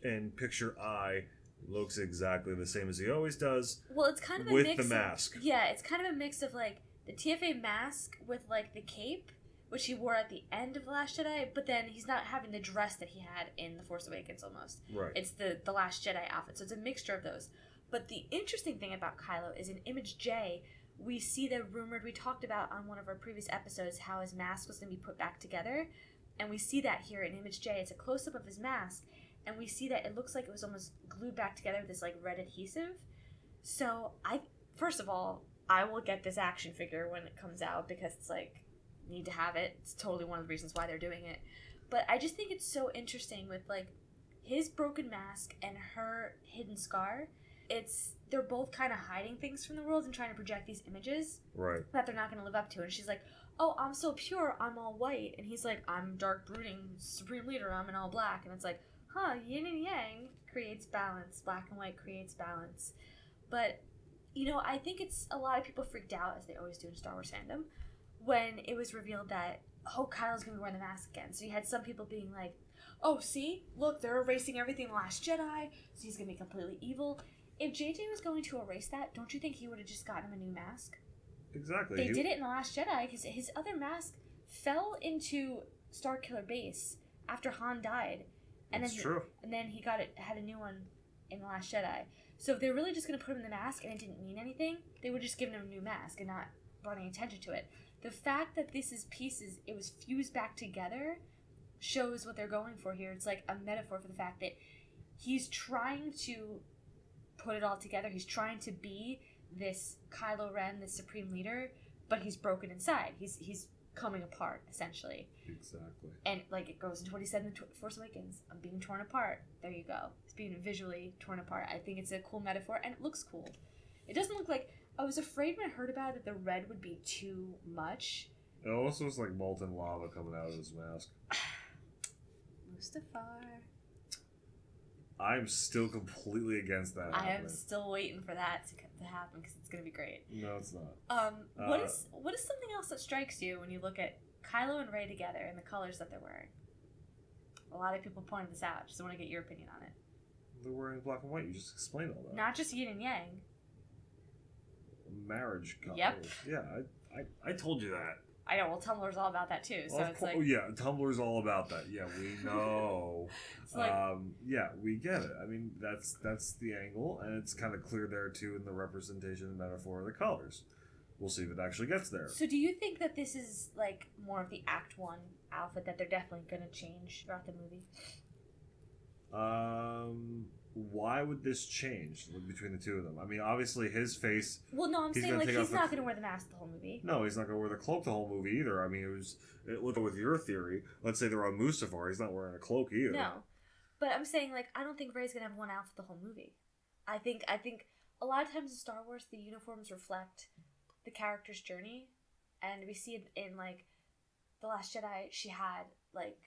in picture I... looks exactly the same as he always does. Well, it's kind of a with mix the mask. Yeah, it's kind of a mix of like the TFA mask with like the cape, which he wore at the end of The Last Jedi, but then he's not having the dress that he had in The Force Awakens almost. Right. It's the Last Jedi outfit, so it's a mixture of those. But the interesting thing about Kylo is in Image J, we see the rumored, we talked about on one of our previous episodes how his mask was going to be put back together, and we see that here in Image J. It's a close-up of his mask, and we see that it looks like it was almost glued back together with this like red adhesive. So first of all, I will get this action figure when it comes out, because it's like, need to have it. It's totally one of the reasons why they're doing it. But I just think it's so interesting with like his broken mask and her hidden scar. They're both kind of hiding things from the world and trying to project these images that they're not going to live up to. And she's like, oh, I'm so pure, I'm all white. And he's like, I'm dark brooding supreme leader, I'm in all black. And it's like, yin and yang creates balance. Black and white creates balance. But, you know, I think it's a lot of people freaked out, as they always do in Star Wars fandom, when it was revealed that, Kylo's going to be wearing the mask again. So you had some people being like, oh, see? Look, they're erasing everything in The Last Jedi, so he's going to be completely evil. If JJ was going to erase that, don't you think he would have just gotten him a new mask? Exactly. They did it in The Last Jedi, because his other mask fell into Starkiller Base after Han died. And That's true. And then he had a new one in The Last Jedi. So if they're really just going to put him in the mask and it didn't mean anything, they would just give him a new mask and not brought any attention to it. The fact that this is pieces, it was fused back together, shows what they're going for here. It's like a metaphor for the fact that he's trying to put it all together. He's trying to be this Kylo Ren, this supreme leader, but he's broken inside. He's coming apart, essentially. Exactly. And like it goes into what he said in The Force Awakens. I'm being torn apart. There you go. It's being visually torn apart. I think it's a cool metaphor, and it looks cool. It doesn't look like... I was afraid when I heard about it that the red would be too much. It also was like molten lava coming out of his mask. Mustafar. I'm still completely against that. I am still waiting for that to happen, because it's going to be great. No, it's not. What is something else that strikes you when you look at Kylo and Rey together and the colors that they're wearing? A lot of people pointed this out. Just want to get your opinion on it. They're wearing black and white. You just explained all that. Not just yin and yang. Marriage colors. Yep. Yeah, I told you that. I know. Well, Tumblr's all about that too. So it's like, yeah, Tumblr's all about that. Yeah, we know. Like, yeah, we get it. I mean, that's the angle, and it's kind of clear there too in the representation and metaphor of the colors. We'll see if it actually gets there. So, do you think that this is like more of the Act 1 outfit that they're definitely going to change throughout the movie? Why would this change between the two of them? I mean, obviously his face... Well, no, I'm saying like he's not going to wear the mask the whole movie. No, he's not going to wear the cloak the whole movie either. I mean, with your theory, let's say they're on Mustafar, he's not wearing a cloak either. No, but I'm saying like I don't think Rey's going to have one outfit the whole movie. I think a lot of times in Star Wars the uniforms reflect the character's journey, and we see it in like The Last Jedi. She had like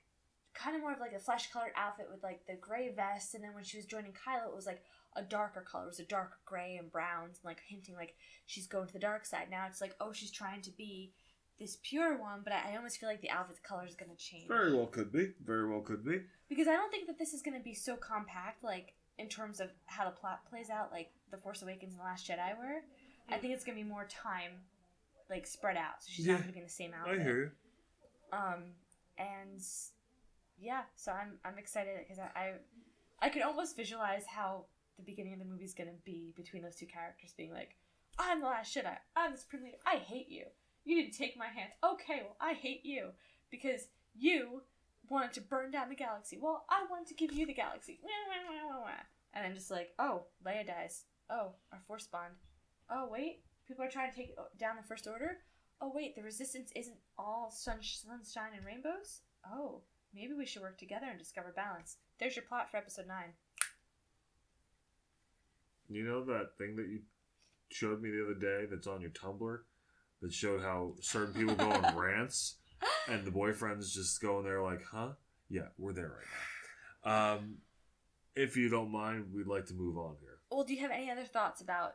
kind of more of like a flesh-colored outfit with like the gray vest, and then when she was joining Kylo, it was like a darker color. It was a dark gray and browns, and like hinting like she's going to the dark side. Now it's like, oh, she's trying to be this pure one, but I almost feel like the outfit's color is going to change. Very well could be. Very well could be. Because I don't think that this is going to be so compact, like in terms of how the plot plays out, like The Force Awakens and The Last Jedi were. I think it's going to be more time, like spread out, so she's not going to be in the same outfit. I hear you. And yeah, so I'm excited because I could almost visualize how the beginning of the movie is going to be between those two characters being like, I'm the Last Jedi, I'm the Supreme Leader, I hate you. You didn't take my hand. Okay, well, I hate you because you wanted to burn down the galaxy. Well, I wanted to give you the galaxy. And then just like, oh, Leia dies. Oh, our Force bond. Oh, wait, people are trying to take down the First Order. Oh, wait, the Resistance isn't all sunshine and rainbows. Oh, maybe we should work together and discover balance. There's your plot for episode 9. You know that thing that you showed me the other day that's on your Tumblr that showed how certain people go on rants and the boyfriend's just going there like, huh? Yeah, we're there right now. If you don't mind, we'd like to move on here. Well, do you have any other thoughts about...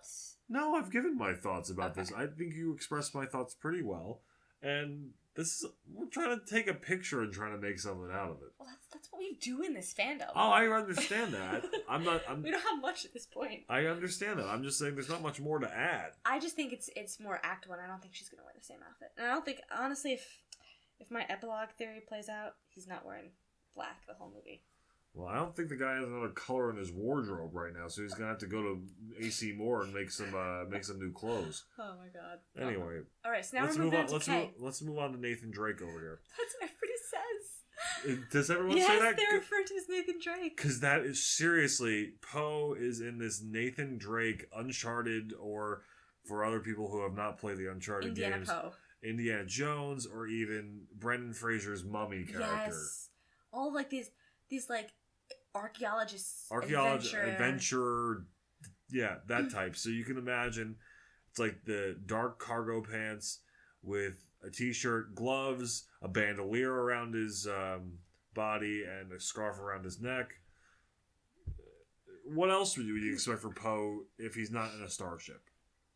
No, I've given my thoughts about this. I think you expressed my thoughts pretty well. And we're trying to take a picture and trying to make something out of it. Well, that's what we do in this fandom. Oh, I understand that. We don't have much at this point. I understand that. I'm just saying there's not much more to add. I just think it's more Act 1. I don't think she's going to wear the same outfit. And I don't think, honestly, if my epilogue theory plays out, he's not wearing black the whole movie. Well, I don't think the guy has another color in his wardrobe right now, so he's gonna have to go to AC Moore and make some new clothes. Oh my god. Anyway, all right. So now let's we're move moving on. on to K. Let's move on to Nathan Drake over here. That's what everybody says. Does everyone yes, say that? they refer to as Nathan Drake. Because that is seriously, Poe is in this Nathan Drake Uncharted, or for other people who have not played the Uncharted games, Poe. Indiana Jones, or even Brendan Fraser's Mummy character. Yes. All like these like archaeologists, adventure, yeah, that type. So you can imagine it's like the dark cargo pants with a t-shirt, gloves, a bandolier around his body, and a scarf around his neck. What else would you expect from Poe if he's not in a starship?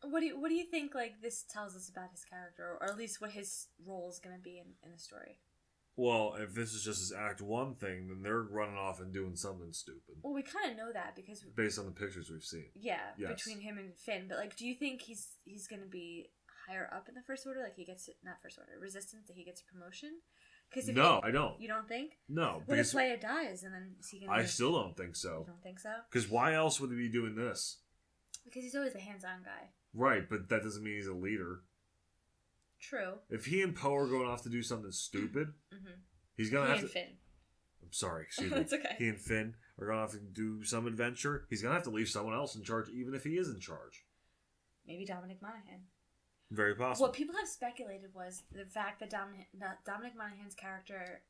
What do you think like this tells us about his character, or at least what his role is going to be in the story? Well, if this is just his Act 1 thing, then they're running off and doing something stupid. Well, we kind of know that because based on the pictures we've seen. Yeah, yes. Between him and Finn. But like, do you think he's going to be higher up in the First Order? Like he gets not First Order, Resistance. That he gets a promotion? No, I don't. You don't think? No. What if Leia dies and then is he going to? I still don't think so. You don't think so? Because why else would he be doing this? Because he's always a hands-on guy. Right, but that doesn't mean he's a leader. True. If he and Poe are going off to do something stupid, he's gonna have to. Finn. I'm sorry, excuse me. That's okay. He and Finn are gonna have to do some adventure. He's gonna have to leave someone else in charge, even if he is in charge. Maybe Dominic Monaghan. Very possible. What people have speculated was the fact that Dominic Monaghan's character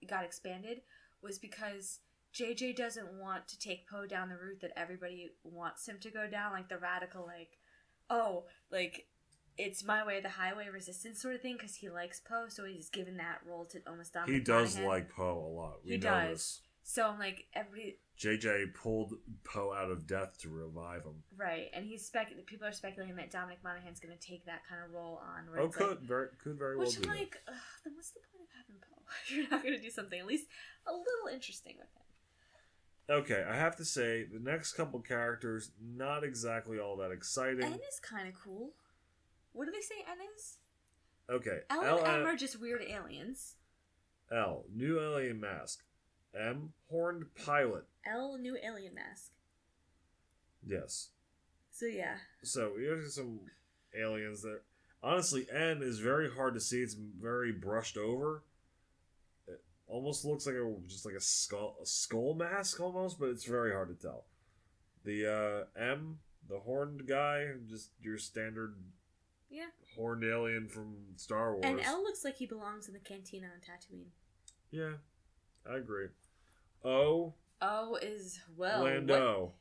got expanded was because JJ doesn't want to take Poe down the route that everybody wants him to go down, like the radical, like, oh, like, it's my way or the highway resistance sort of thing, because he likes Poe, so he's given that role to almost Dominic He does Monaghan. like Poe a lot. He does. So I'm like, everybody... JJ pulled Poe out of death to revive him. Right, and people are speculating that Dominic Monaghan's going to take that kind of role on. Oh, could very well which do I'm like, then what's the point of having Poe? You're not going to do something at least a little interesting with him. Okay, I have to say, the next couple characters, not exactly all that exciting. N is kind of cool. What do they say N is? Okay. L and M are just weird aliens. L, new alien mask. M, horned pilot. L, new alien mask. Yes. So, yeah. So, here's some aliens that... Honestly, N is very hard to see. It's very brushed over. Almost looks like a skull mask almost, but it's very hard to tell. The M, the horned guy, just your standard horned alien from Star Wars. And L looks like he belongs in the cantina on Tatooine. Yeah, I agree. O is, well, Lando.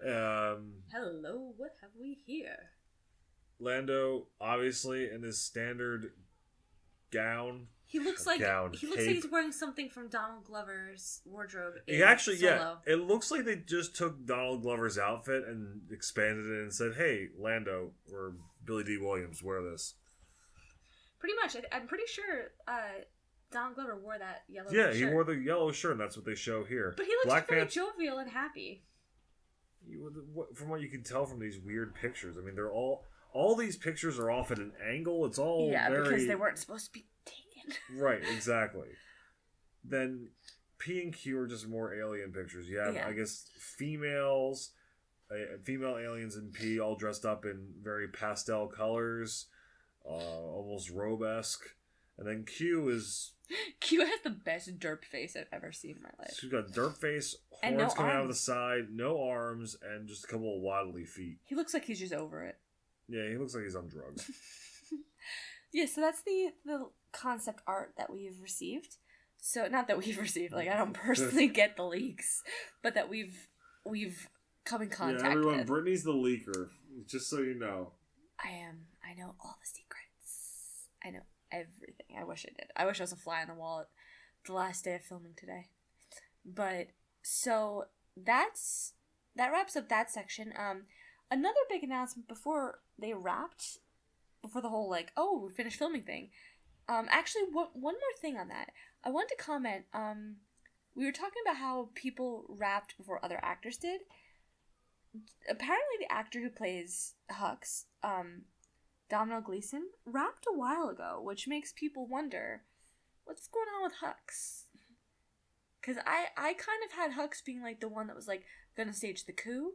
Hello, what have we here? Lando, obviously, in his standard gown. He looks like gown, he's wearing something from Donald Glover's wardrobe. He actually, Solo. it looks like they just took Donald Glover's outfit and expanded it and said, "Hey, Lando or Billy D. Williams, wear this." Pretty much, I'm pretty sure Donald Glover wore that yellow. Yeah, shirt. he wore the yellow shirt, and that's what they show here. But he looks pretty jovial and happy. From what you can tell from these weird pictures, I mean, they're all these pictures are off at an angle. It's all because they weren't supposed to be taken. Right, exactly. Then P and Q are just more alien pictures. You have, I guess, female aliens in P, all dressed up in very pastel colors, almost robe-esque. And then Q has the best derp face I've ever seen in my life. She's got derp face, horns coming out of the side, no arms, and just a couple of waddly feet. He looks like he's just over it. Yeah, he looks like he's on drugs. Yeah, so that's the concept art that we've received. So, not that we've received, like, I don't personally get the leaks, but that we've come in contact with. Yeah, everyone, Brittany's the leaker, just so you know. I know all the secrets. I know everything. I wish I did. I wish I was a fly on the wall at the last day of filming today. But, so, that wraps up that section. Another big announcement before they wrapped, before the whole, like, oh, we finished filming thing. Actually, one more thing on that. I wanted to comment, we were talking about how people wrapped before other actors did. Apparently the actor who plays Hux, Domhnall Gleeson, wrapped a while ago, which makes people wonder, what's going on with Hux? Because I kind of had Hux being like the one that was like gonna stage the coup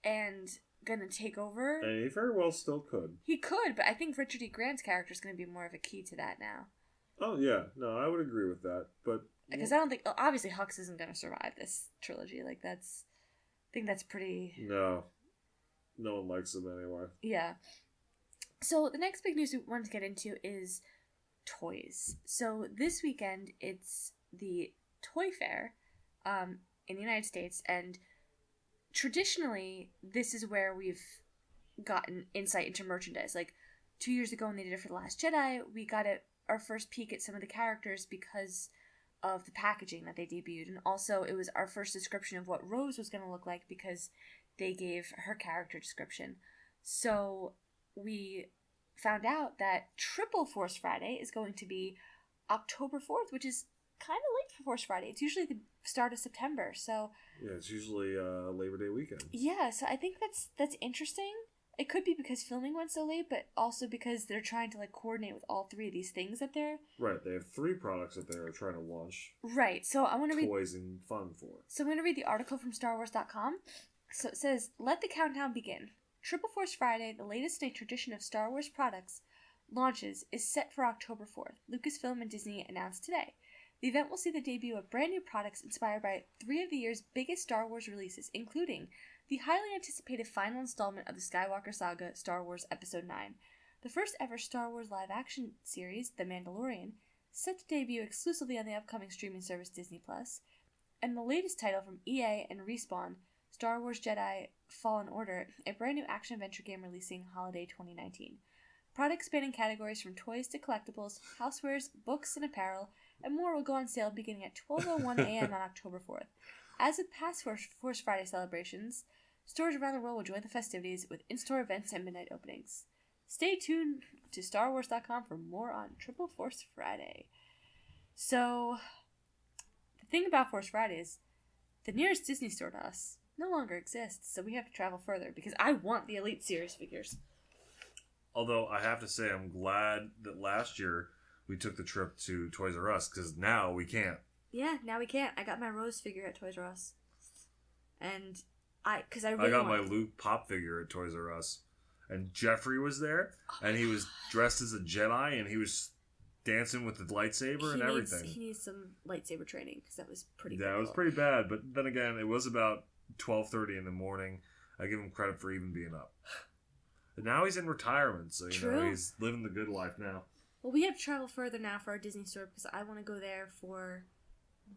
and gonna take over. And he very well still could. He could, but I think Richard E. Grant's character is gonna be more of a key to that now. Oh yeah, no, I would agree with that, but because I don't think obviously Hux isn't gonna survive this trilogy. Like I think that's pretty. No one likes him anyway. Yeah. So the next big news we wanted to get into is toys. So this weekend it's the Toy Fair in the United States, and traditionally this is where we've gotten insight into merchandise. Like 2 years ago when they did it for The Last Jedi, we got our first peek at some of the characters because of the packaging that they debuted, and also it was our first description of what Rose was going to look like because they gave her character description. So we found out that Triple Force Friday is going to be October 4th, which is kind of late for Force Friday. It's usually the start of September, so... Yeah, it's usually Labor Day weekend. Yeah, so I think that's interesting. It could be because filming went so late, but also because they're trying to, like, coordinate with all three of these things that they're... Right, they have 3 products that they're trying to launch. Right, so I want to read... Toys and fun for. So I'm going to read the article from StarWars.com. So it says, "Let the countdown begin. Triple Force Friday, the latest in a tradition of Star Wars products, launches, is set for October 4th, Lucasfilm and Disney announced today. The event will see the debut of brand new products inspired by 3 of the year's biggest Star Wars releases, including the highly anticipated final installment of the Skywalker saga, Star Wars Episode 9, the first ever Star Wars live-action series, The Mandalorian, set to debut exclusively on the upcoming streaming service Disney+, and the latest title from EA and Respawn, Star Wars Jedi Fallen Order, a brand new action-adventure game releasing holiday 2019. Products spanning categories from toys to collectibles, housewares, books, and apparel, and more will go on sale beginning at 12:01 a.m. on October 4th. As with past Force Friday celebrations, stores around the world will join the festivities with in-store events and midnight openings. Stay tuned to StarWars.com for more on Triple Force Friday." So, the thing about Force Friday is, the nearest Disney store to us no longer exists, so we have to travel further, because I want the Elite Series figures. Although, I have to say, I'm glad that last year we took the trip to Toys R Us, because now we can't. Yeah, now we can't. I got my Rose figure at Toys R Us. And I got my Luke pop figure at Toys R Us. And Jeffrey was there, and he was dressed as a Jedi, and he was dancing with the lightsaber and everything. He needs some lightsaber training, because that was pretty Yeah, it was pretty bad, but then again, it was about 12:30 in the morning. I give him credit for even being up. And now he's in retirement, so you know he's living the good life now. Well, we have to travel further now for our Disney store, because I want to go there for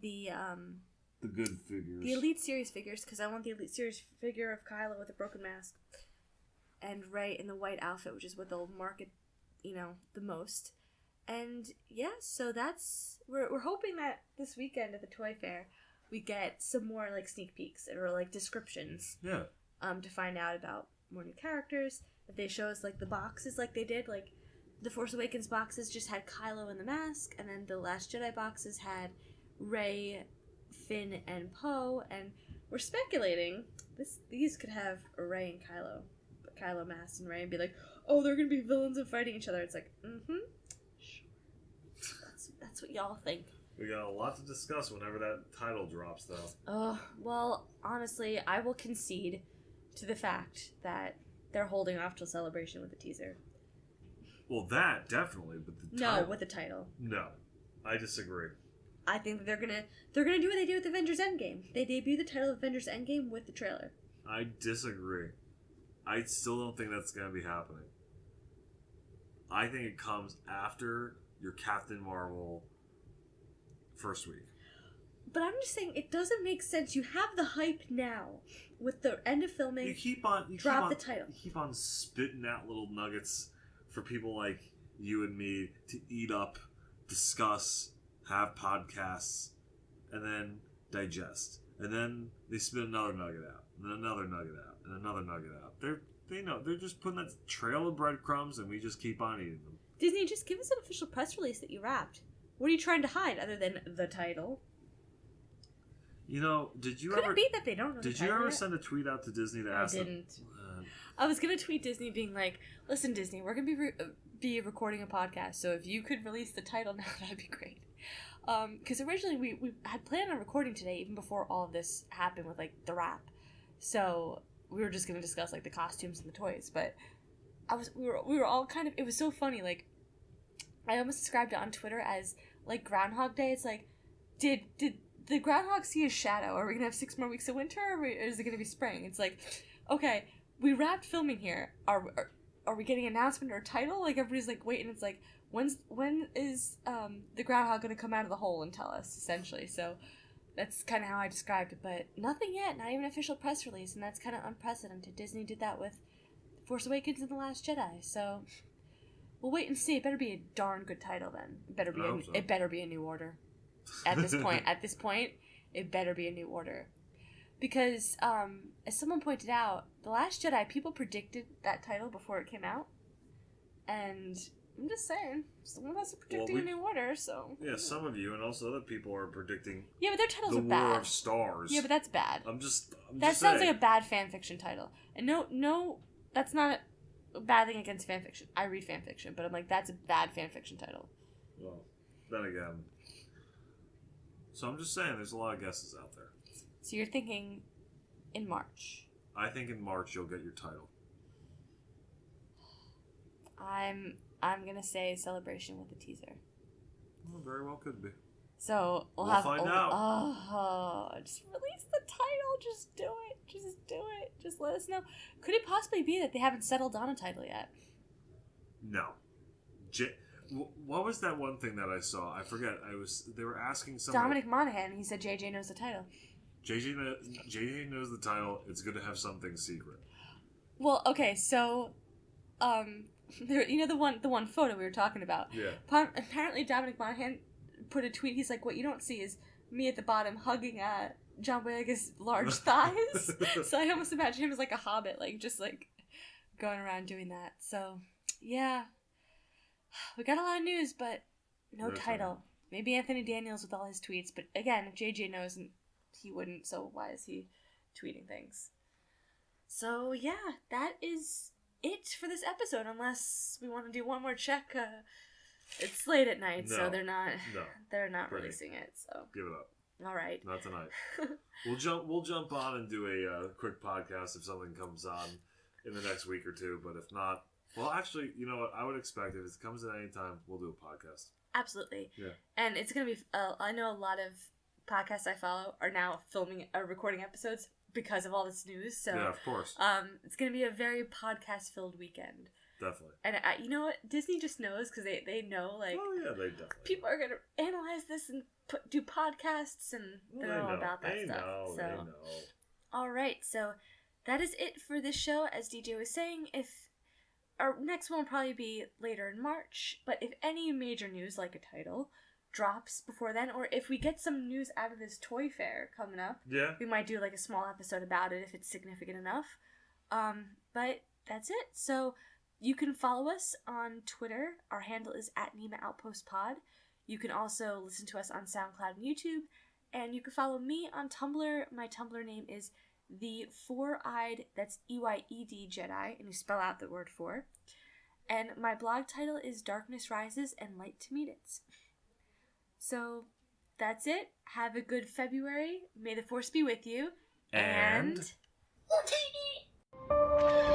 the good figures. The Elite Series figures, because I want the Elite Series figure of Kylo with a broken mask. And Rey in the white outfit, which is what they'll market, the most. And yeah, so we're hoping that this weekend at the Toy Fair we get some more like sneak peeks or like descriptions. Yeah. To find out about more new characters. If they show us like the boxes like they did, like the Force Awakens boxes just had Kylo in the mask, and then the Last Jedi boxes had Rey, Finn, and Poe, and we're speculating these could have Rey and Kylo. Kylo masked and Rey and be like, oh, they're gonna be villains and fighting each other. It's like, sure. That's what y'all think. We got a lot to discuss whenever that title drops, though. Oh, well, honestly, I will concede to the fact that they're holding off till Celebration with the teaser. Well, that definitely, but the title... No, with the title. No, I disagree. I think that they're gonna do what they did with Avengers Endgame. They debut the title of Avengers Endgame with the trailer. I disagree. I still don't think that's going to be happening. I think it comes after your Captain Marvel first week. But I'm just saying, it doesn't make sense. You have the hype now. With the end of filming, you keep on the title. You keep on spitting out little nuggets for people like you and me to eat up, discuss, have podcasts, and then digest. And then they spit another nugget out, and then another nugget out, and another nugget out. They're just putting that trail of breadcrumbs, and we just keep on eating them. Disney, just give us an official press release that you wrapped. What are you trying to hide other than the title? Did you Could ever... it be that they don't know Did you ever send a tweet out to Disney to ask them? I didn't. I was going to tweet Disney being like, listen, Disney, we're going to be recording a podcast, so if you could release the title now, that'd be great. Because originally we had planned on recording today, even before all of this happened with, like, the wrap. So we were just going to discuss, like, the costumes and the toys. But we were all kind of, it was so funny, like, I almost described it on Twitter as, like, Groundhog Day. It's like, did the groundhog see a shadow? Are we going to have 6 more weeks of winter, or is it going to be spring? It's like, okay, we wrapped filming here. Are we getting an announcement or a title? Like, everybody's, like, waiting. It's like, when is the groundhog going to come out of the hole and tell us, essentially? So that's kind of how I described it, but nothing yet, not even an official press release, and that's kind of unprecedented. Disney did that with Force Awakens and The Last Jedi, so we'll wait and see. It better be a darn good title then. It better be a New Order. At this point, it better be a New Order. Because, as someone pointed out, The Last Jedi, people predicted that title before it came out, and I'm just saying, some of us are predicting a New Order, so... Yeah, some of you, and also other people are predicting... Yeah, but their titles are bad. The War of Stars. Yeah, but that's bad. That sounds like a bad fanfiction title. And no, that's not a bad thing against fanfiction. I read fanfiction, but I'm like, that's a bad fanfiction title. Well, then again... So I'm just saying, there's a lot of guesses out there. So you're thinking in March? I think in March you'll get your title. I'm gonna say Celebration with a teaser. Well, very well could be. So we'll find out. Oh, just release the title. Just do it. Just do it. Just let us know. Could it possibly be that they haven't settled on a title yet? No. What was that one thing that I saw? I forget. They were asking someone. Dominic Monaghan. He said JJ knows the title. JJ knows the title. It's going to have something secret. Well, okay, so, you know the one photo we were talking about. Yeah. Apparently, Dominic Monaghan put a tweet. He's like, "What you don't see is me at the bottom hugging John Boyega's large thighs." So I almost imagine him as like a hobbit, like just like going around doing that. So yeah, we got a lot of news, but no title. Maybe Anthony Daniels with all his tweets, but again, if JJ knows, he wouldn't. So why is he tweeting things? So yeah, that is it for this episode. Unless we want to do one more check. It's late at night, so they're not releasing it. So give it up. All right, not tonight. We'll jump on and do a quick podcast if something comes on in the next week or two. But if not, well, actually, you know what? I would expect if it comes at any time, we'll do a podcast. Absolutely. Yeah. And it's gonna be. I know a lot of podcasts I follow are now recording episodes because of all this news. So yeah, of course. It's gonna be a very podcast-filled weekend. Definitely. And you know what? Disney just knows because they know, like, oh yeah, they definitely. People are gonna analyze this and do podcasts, and they're all about that stuff. They know. All right, so that is it for this show. As DJ was saying, if our next one will probably be later in March, but if any major news, like a title, drops before then, or if we get some news out of this toy fair coming up, we might do like a small episode about it if it's significant enough. But that's it. So you can follow us on Twitter. Our handle is @NemaOutpostPod. You can also listen to us on SoundCloud and YouTube, and you can follow me on Tumblr. My Tumblr name is the Four-Eyed, that's EYED Jedi, and you spell out the word four. And my blog title is Darkness Rises and Light to Meet It. So that's it. Have a good February. May the Force be with you. And... We'll take it!